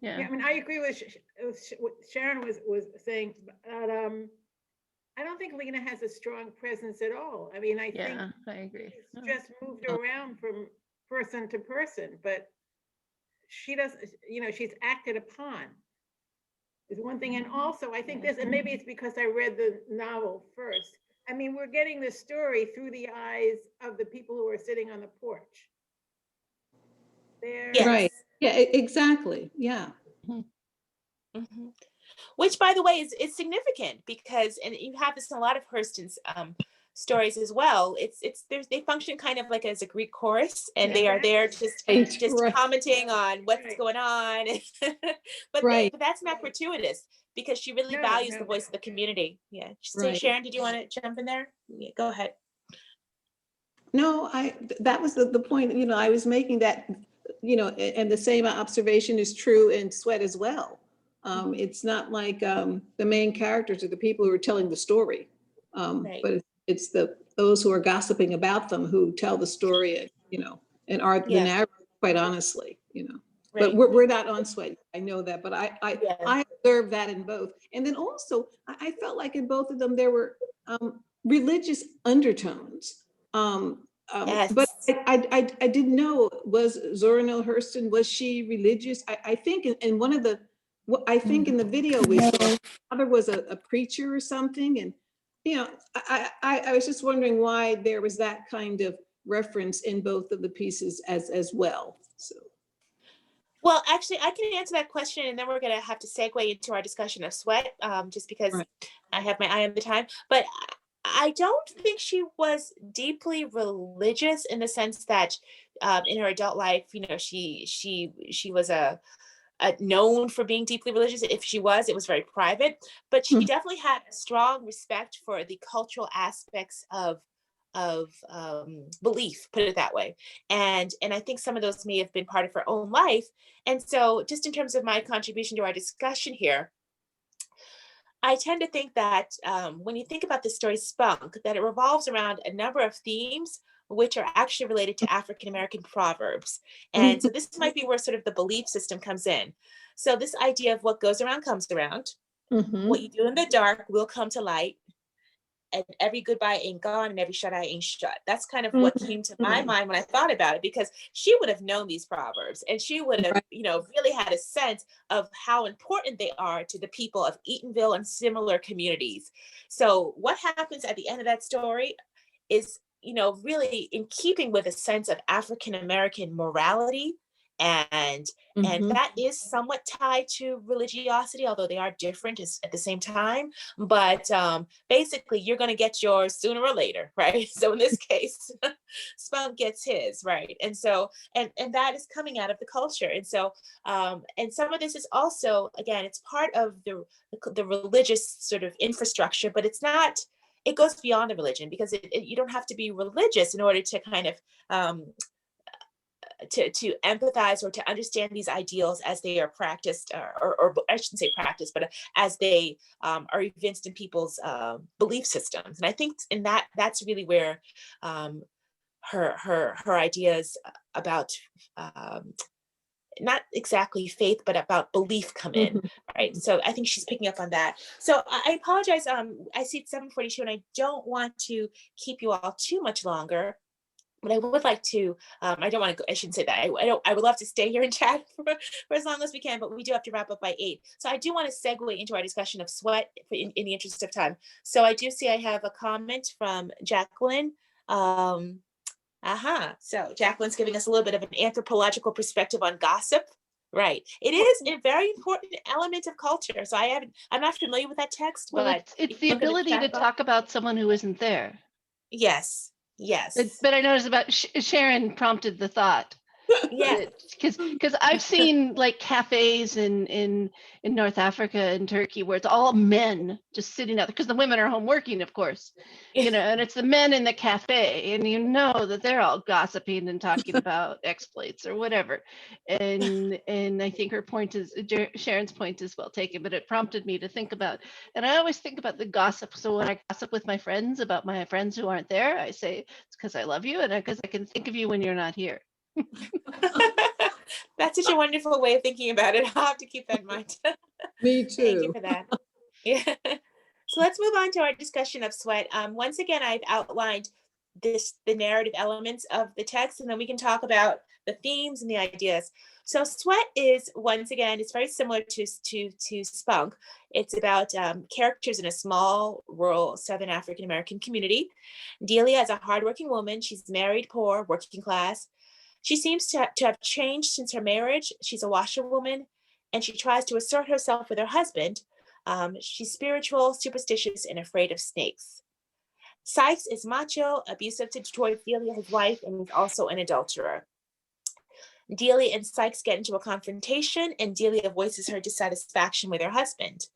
Yeah, I mean, I agree with what Sharon was saying, but I don't think Lena has a strong presence at all. I mean, I think Yeah, I agree. she's just moved around from person to person, but she does, she's acted upon is one thing. And also, I think this, and maybe it's because I read the novel first. I mean, we're getting the story through the eyes of the people who are sitting on the porch. They're, Yes. right. Yeah, exactly. Yeah. Mhm. Which, by the way, is significant because, and you have this in a lot of Hurston's stories as well. They function kind of like as a Greek chorus, and they are there just Right. commenting on what's Right. going on. but Right. but that's not gratuitous because she really No, values no. the voice of the community. Yeah. So Right. Sharon, did you want to jump in there? Yeah, go ahead. No, that was the point, I was making that, and the same observation is true in Sweat as well. It's not like the main characters are the people who are telling the story, Right. but it's those who are gossiping about them who tell the story, and are the Yeah. narrative, quite honestly, Right. But we're not on Sweat. I know that, but I Yeah. observed that in both. And then also, I felt like in both of them, there were religious undertones. Yes. But I didn't know, was Zora Neale Hurston, was she religious? I think in one of the, I think in the video we saw, there was a preacher or something. And, I was just wondering why there was that kind of reference in both of the pieces as well. So. Well, actually, I can answer that question, and then we're going to have to segue into our discussion of Sweat, just because Right. I have my eye on the time. But I don't think she was deeply religious in the sense that in her adult life, she was a known for being deeply religious. If she was, it was very private. But she definitely had a strong respect for the cultural aspects of belief, put it that way. And I think some of those may have been part of her own life. And so just in terms of my contribution to our discussion here, I tend to think that when you think about the story Spunk, that it revolves around a number of themes which are actually related to African-American proverbs. And so this might be where sort of the belief system comes in. So this idea of what goes around comes around, what you do in the dark will come to light, and every goodbye ain't gone and every shut eye ain't shut. That's kind of what came to my mind when I thought about it, because she would have known these proverbs and she would have, really had a sense of how important they are to the people of Eatonville and similar communities. So what happens at the end of that story is, really in keeping with a sense of African-American morality. And that is somewhat tied to religiosity, although they are different at the same time. But basically, you're going to get yours sooner or later, right? So in this case, Spunk gets his, right? And so, and that is coming out of the culture. And so, and some of this is also, again, it's part of the religious sort of infrastructure, but it's not. It goes beyond the religion, because you don't have to be religious in order to kind of to empathize or to understand these ideals as they are practiced, or I shouldn't say practiced, but as they are evinced in people's belief systems. And I think in that's really where her ideas about not exactly faith, but about belief come in, right? So I think she's picking up on that. So I apologize. I see it's 7:42, and I don't want to keep you all too much longer. But I would like to, I don't want to go, I shouldn't say that. I would love to stay here and chat for as long as we can, but we do have to wrap up by 8. So I do want to segue into our discussion of sweat in the interest of time. So I do see I have a comment from Jacqueline. So Jacqueline's giving us a little bit of an anthropological perspective on gossip. Right. It is a very important element of culture. So I'm not familiar with that text, Well, but it's the ability to talk about someone who isn't there. Yes. But I noticed about Sharon prompted the thought. Yeah. Because I've seen like cafes in North Africa and Turkey where it's all men just sitting out there, because the women are home working, of course, and it's the men in the cafe, and that they're all gossiping and talking about exploits or whatever. And I think Sharon's point is well taken, but it prompted me to think about, and I always think about the gossip. So when I gossip with my friends about my friends who aren't there, I say it's because I love you and because I can think of you when you're not here. That's such a wonderful way of thinking about it. I'll have to keep that in mind. Me too. Thank you for that. Yeah. So let's move on to our discussion of sweat. Once again, I've outlined the narrative elements of the text, and then we can talk about the themes and the ideas. So sweat is, once again, it's very similar to Spunk. It's about characters in a small, rural, Southern African American community. Delia is a hardworking woman. She's married, poor, working class. She seems to have changed since her marriage. She's a washerwoman, and she tries to assert herself with her husband. She's spiritual, superstitious, and afraid of snakes. Sykes is macho, abusive towards Delia, his wife, and is also an adulterer. Delia and Sykes get into a confrontation, and Delia voices her dissatisfaction with her husband.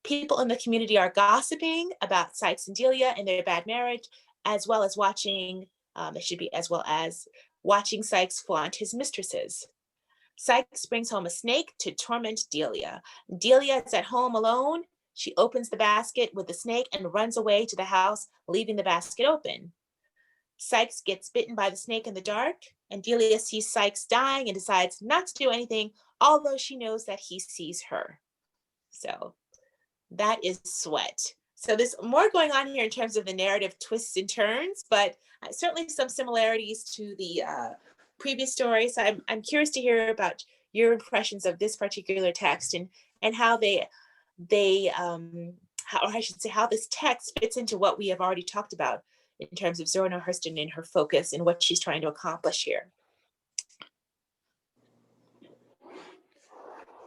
People in the community are gossiping about Sykes and Delia and their bad marriage, as well as watching Sykes flaunt his mistresses. Sykes brings home a snake to torment Delia. Delia is at home alone. She opens the basket with the snake and runs away to the house, leaving the basket open. Sykes gets bitten by the snake in the dark, and Delia sees Sykes dying and decides not to do anything, although she knows that he sees her. So that is sweat. So there's more going on here in terms of the narrative twists and turns, but certainly some similarities to the previous story. So I'm curious to hear about your impressions of this particular text and how how this text fits into what we have already talked about in terms of Zora Hurston and her focus and what she's trying to accomplish here.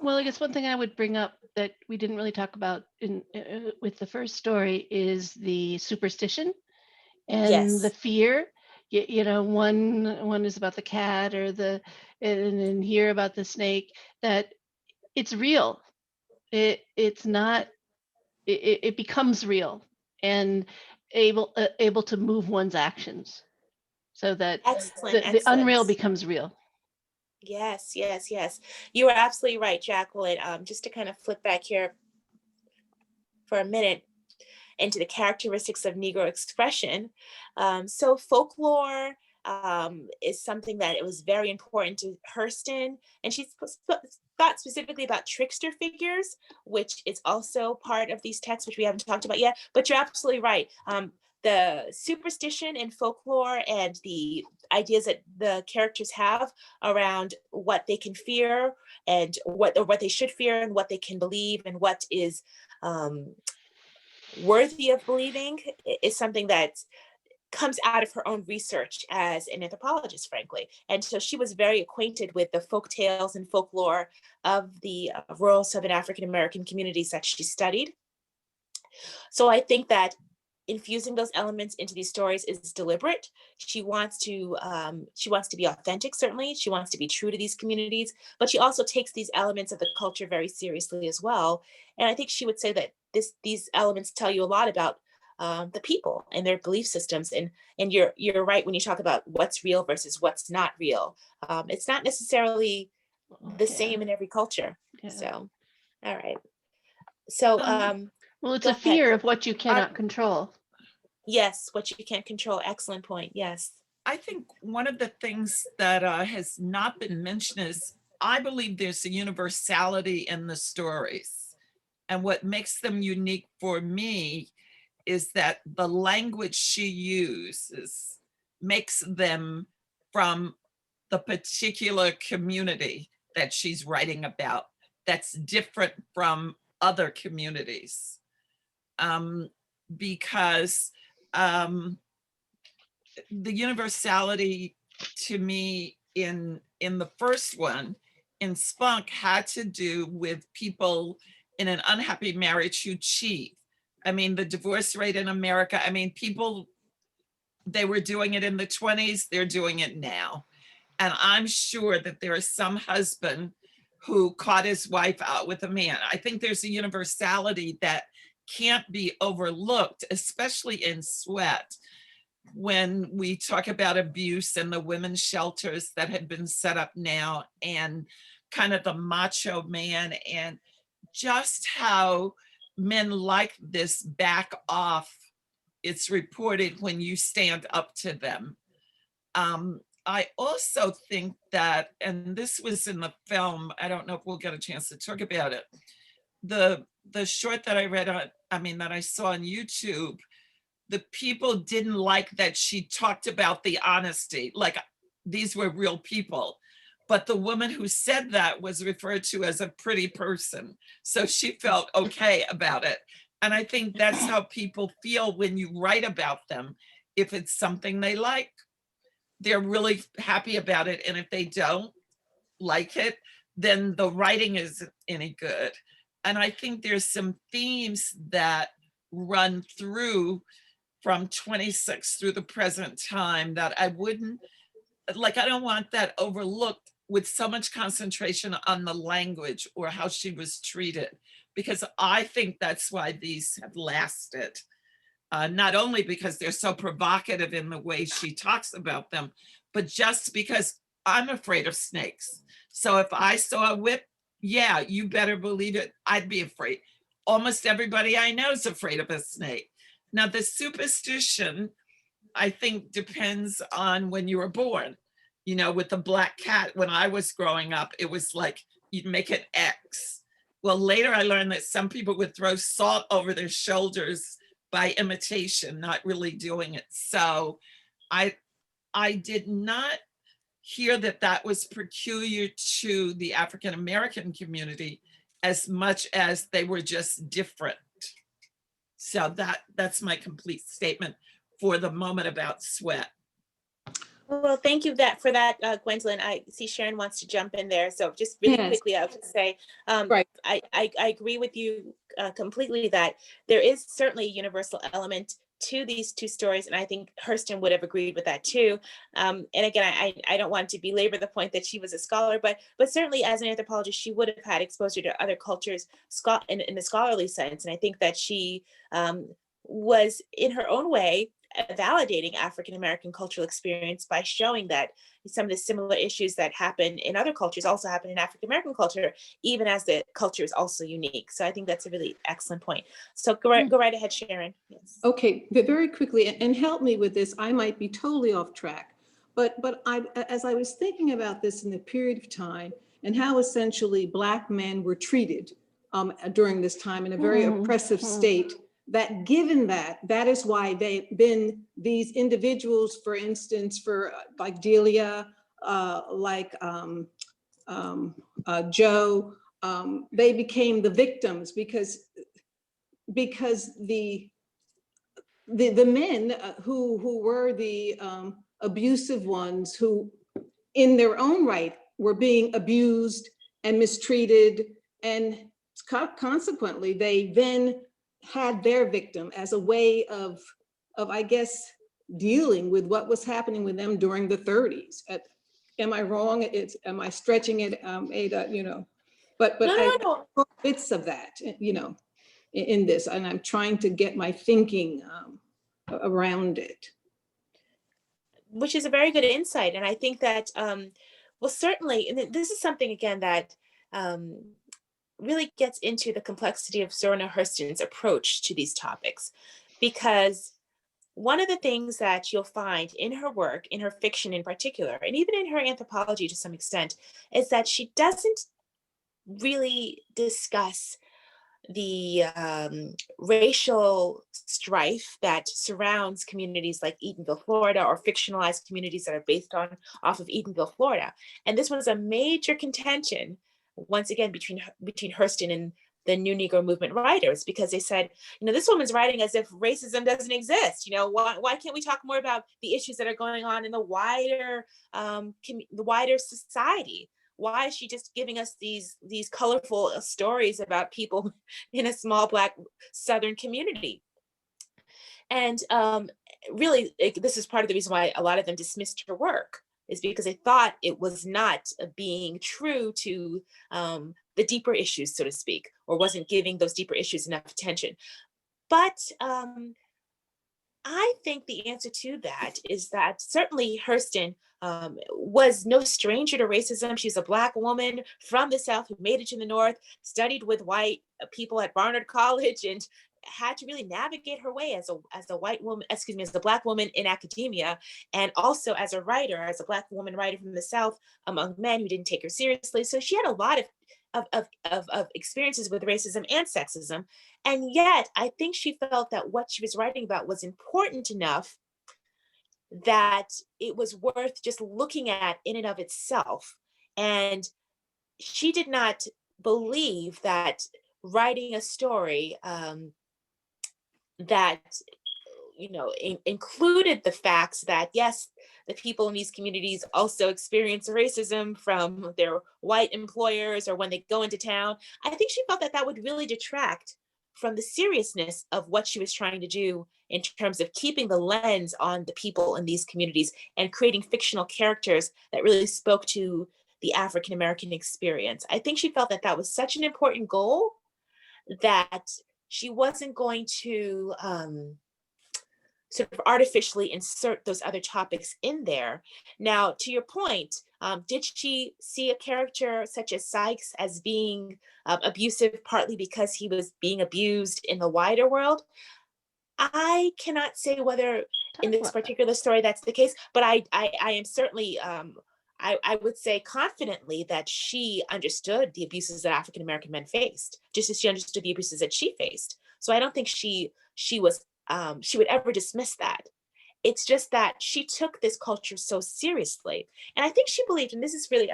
Well, I guess one thing I would bring up that we didn't really talk about with the first story is the superstition and the fear. One is about the cat and then here about the snake, that it's real. It's not, it becomes real and able to move one's actions so that the unreal becomes real. Yes. You are absolutely right, Jacqueline. Just to kind of flip back here for a minute into the characteristics of Negro expression. So folklore is something that it was very important to Hurston, and she thought specifically about trickster figures, which is also part of these texts, which we haven't talked about yet, but you're absolutely right. The superstition and folklore and the ideas that the characters have around what they can fear and what they should fear and what they can believe and what is worthy of believing is something that comes out of her own research as an anthropologist, frankly. And so she was very acquainted with the folk tales and folklore of the rural Southern African American communities that she studied. So I think that infusing those elements into these stories is deliberate. She wants to be authentic, certainly. She wants to be true to these communities, but she also takes these elements of the culture very seriously as well. And I think she would say that these elements tell you a lot about the people and their belief systems. And you're right when you talk about what's real versus what's not real. It's not necessarily the same in every culture. Yeah. So, all right. So, Well, it's go a ahead. fear of what you cannot control. Yes, what you can't control. Excellent point. Yes. I think one of the things that has not been mentioned is I believe there's a universality in the stories. And what makes them unique for me is that the language she uses makes them from the particular community that she's writing about that's different from other communities. Because the universality to me in the first one in Spunk had to do with people in an unhappy marriage who cheat. I mean, the divorce rate in America, I mean, people, they were doing it in the 20s, they're doing it now. And I'm sure that there is some husband who caught his wife out with a man. I think there's a universality that can't be overlooked, especially in Sweat, when we talk about abuse and the women's shelters that have been set up now and kind of the macho man and just how men like this back off. It's reported when you stand up to them. I also think that, and this was in the film, I don't know if we'll get a chance to talk about it. The short that I read on, that I saw on YouTube, the people didn't like that she talked about the honesty, like these were real people. But the woman who said that was referred to as a pretty person. So she felt okay about it. And I think that's how people feel when you write about them. If it's something they like, they're really happy about it. And if they don't like it, then the writing isn't any good. And I think there's some themes that run through from 26 through the present time that I wouldn't, like, I don't want that overlooked with so much concentration on the language or how she was treated, because I think that's why these have lasted. Not only because they're so provocative in the way she talks about them, but just because I'm afraid of snakes. So if I saw a whip, yeah, you better believe it, I'd be afraid. Almost everybody I know is afraid of a snake. Now, the superstition, I think, depends on when you were born. You know, with the black cat, when I was growing up, it was like you'd make an X. Well, later I learned that some people would throw salt over their shoulders by imitation, not really doing it. So I did not hear that that was peculiar to the African-American community as much as they were just different. So that's my complete statement for the moment about Sweat. Well, thank you for that, Gwendolyn. I see Sharon wants to jump in there. So just really Yes. quickly, I would say, Right. I agree with you completely that there is certainly a universal element to these two stories. And I think Hurston would have agreed with that too. And again, I don't want to belabor the point that she was a scholar, but certainly as an anthropologist, she would have had exposure to other cultures in the scholarly sense. And I think that she was in her own way validating African-American cultural experience by showing that some of the similar issues that happen in other cultures also happen in African-American culture, even as the culture is also unique. So I think that's a really excellent point. So go right ahead, Sharon. Yes. Okay, but very quickly, and help me with this, I might be totally off track, but as I was thinking about this in the period of time and how essentially Black men were treated during this time in a very oppressive state, that given that is why they've been these individuals, for instance, for like Delia, like Joe, they became the victims because the men who were the abusive ones, who in their own right were being abused and mistreated, and consequently they then had their victim as a way of I guess dealing with what was happening with them during the 30s. Am I wrong? Am I stretching it, Ada? You know, but No. I bits of that, you know, in this, and I'm trying to get my thinking around it. Which is a very good insight. And I think that, well, certainly, and this is something, again, that really gets into the complexity of Zora Hurston's approach to these topics. Because one of the things that you'll find in her work, in her fiction in particular, and even in her anthropology to some extent, is that she doesn't really discuss the racial strife that surrounds communities like Eatonville, Florida, or fictionalized communities that are based off of Eatonville, Florida. And this was a major contention, once again, between Hurston and the New Negro Movement writers, because they said, this woman's writing as if racism doesn't exist. Why can't we talk more about the issues that are going on in the wider society? Why is she just giving us these colorful stories about people in a small Black Southern community? And really, this is part of the reason why a lot of them dismissed her work, is because they thought it was not being true to the deeper issues, so to speak, or wasn't giving those deeper issues enough attention. But I think the answer to that is that certainly Hurston was no stranger to racism. She's a Black woman from the South who made it to the North, studied with white people at Barnard College, and had to really navigate her way as a white woman, as a Black woman in academia, and also as a writer, as a Black woman writer from the South among men who didn't take her seriously. So she had a lot of experiences with racism and sexism. And yet I think she felt that what she was writing about was important enough that it was worth just looking at in and of itself. And she did not believe that writing a story that included the facts that, yes, the people in these communities also experience racism from their white employers or when they go into town. I think she felt that that would really detract from the seriousness of what she was trying to do in terms of keeping the lens on the people in these communities and creating fictional characters that really spoke to the African-American experience. I think she felt that that was such an important goal that she wasn't going to sort of artificially insert those other topics in there. Now, to your point, did she see a character such as Sykes as being abusive partly because he was being abused in the wider world? I cannot say whether in this particular story that's the case, but I am certainly, I would say confidently that she understood the abuses that African-American men faced, just as she understood the abuses that she faced. So I don't think she would ever dismiss that. It's just that she took this culture so seriously. And I think she believed, and this is really,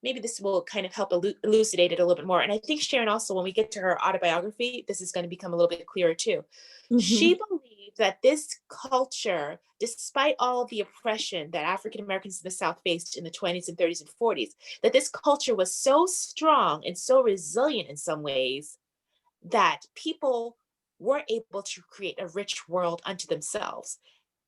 maybe this will kind of help elucidate it a little bit more. And I think Sharon also, when we get to her autobiography, this is going to become a little bit clearer too. Mm-hmm. She believed that this culture, despite all of the oppression that African-Americans in the South faced in the 20s and 30s and 40s, that this culture was so strong and so resilient in some ways that people were able to create a rich world unto themselves,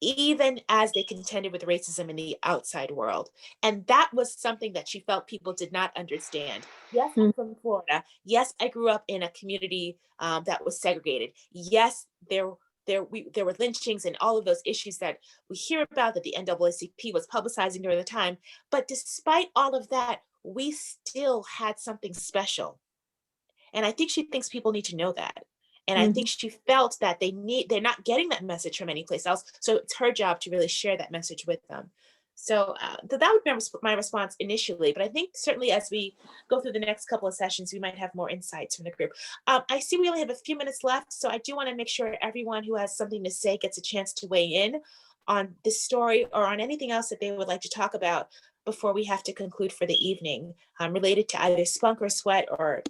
even as they contended with racism in the outside world. And that was something that she felt people did not understand. Yes, I'm from Florida. Yes, I grew up in a community that was segregated. Yes, there were lynchings and all of those issues that we hear about that the NAACP was publicizing during the time. But despite all of that, we still had something special. And I think she thinks people need to know that. And I think she felt that they're not getting that message from any place else. So it's her job to really share that message with them. So that would be my response initially. But I think certainly as we go through the next couple of sessions, we might have more insights from the group. I see we only have a few minutes left. So I do want to make sure everyone who has something to say gets a chance to weigh in on this story or on anything else that they would like to talk about before we have to conclude for the evening, related to either spunk or sweat or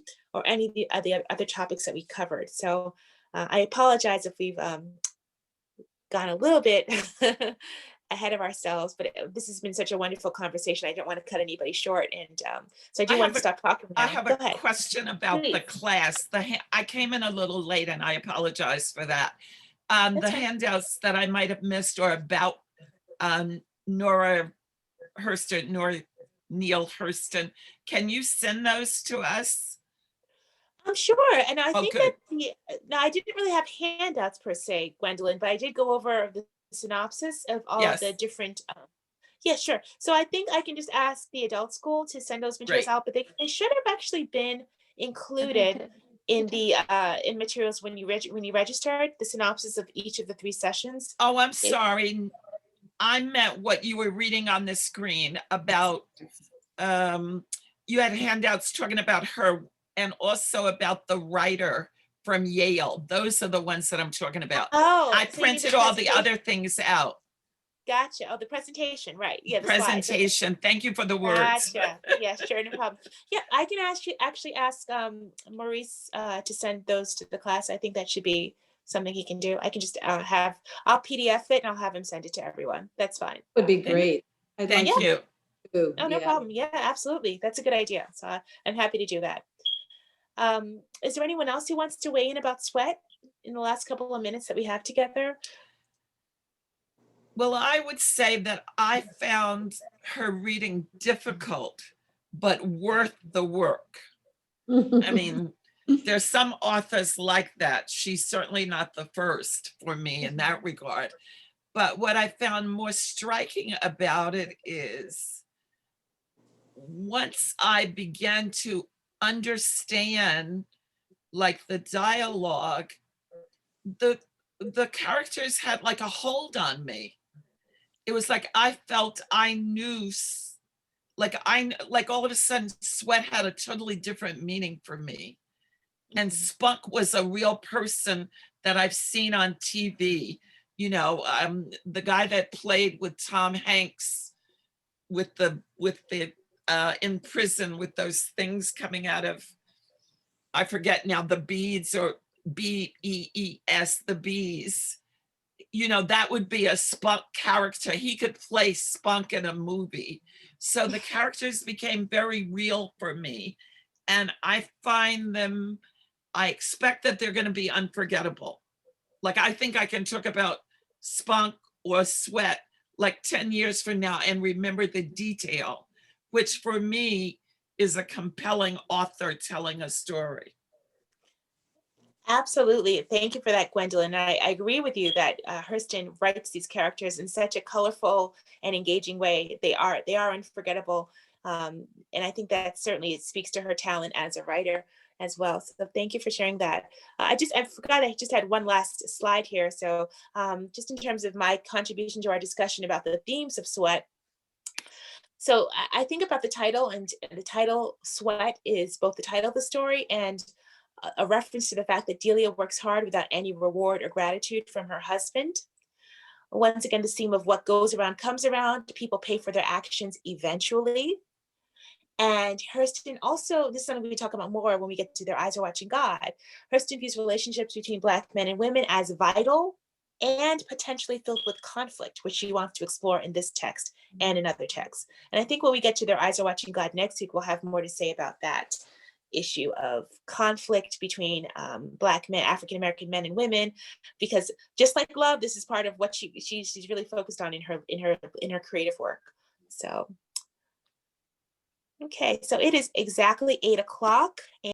any of the other topics that we covered. So I apologize if we've gone a little bit ahead of ourselves, but this has been such a wonderful conversation. I don't want to cut anybody short. And so I do want to stop talking now. I have a question about the class. I came in a little late and I apologize for that. The handouts that I might have missed or about Neale Hurston, can you send those to us? I'm sure. And I Oh, think good. that now I didn't really have handouts per se, Gwendolyn, but I did go over the synopsis of all of the Yes, different. Yeah, sure. So I think I can just ask the adult school to send those materials great. out, but they should have actually been They included did. in the in materials when you registered, the synopsis of each of the 3 sessions. Oh, I'm It- sorry. I meant what you were reading on the screen about, you had handouts talking about her and also about the writer from Yale. Those are the ones that I'm talking about. Oh, I so you mean the printed all the presentation? other things out. Gotcha. Oh, the presentation, right? Yeah, the slides. Okay. Presentation. Thank you for the words. Gotcha. Yeah, sure, no problem. Yeah, I can actually ask Maurice to send those to the class. I think that should be something he can do. I can just I'll PDF it and I'll have him send it to everyone. That's fine. Would be Thank- great. I'd like Thank to you. too. Oh, no Yeah. problem. Yeah, absolutely. That's a good idea. So I'm happy to do that. Is there anyone else who wants to weigh in about sweat in the last couple of minutes that we have together? Well, I would say that I found her reading difficult, but worth the work. I mean, there's some authors like that. She's certainly not the first for me in that regard. But what I found more striking about it is once I began to understand like the dialogue, the characters had like a hold on me. It was like I felt I knew, like all of a sudden sweat had a totally different meaning for me. And Spunk was a real person that I've seen on TV. You know, the guy that played with Tom Hanks with the in prison with those things coming out of, I forget now, the beads, or BEES, the bees. You know, that would be a Spunk character. He could play Spunk in a movie. So the characters became very real for me. And I find them, I expect that they're going to be unforgettable. Like, I think I can talk about Spunk or Sweat like 10 years from now and remember the detail, which for me is a compelling author telling a story. Absolutely. Thank you for that, Gwendolyn. I agree with you that Hurston writes these characters in such a colorful and engaging way. They are unforgettable. And I think that certainly it speaks to her talent as a writer as well. So thank you for sharing that. I forgot I just had one last slide here. So just in terms of my contribution to our discussion about the themes of sweat. So I think about the title, and the title Sweat is both the title of the story and a reference to the fact that Delia works hard without any reward or gratitude from her husband. Once again, the theme of what goes around comes around. People pay for their actions eventually. And Hurston also, this is something we talk about more when we get to Their Eyes Are Watching God. Hurston views relationships between Black men and women as vital and potentially filled with conflict, which she wants to explore in this text and in other texts. And I think when we get to Their Eyes Are Watching God next week, we'll have more to say about that issue of conflict between Black men, African-American men and women, because just like love, this is part of what she's really focused on in her creative work. So, okay, so it is exactly 8 o'clock.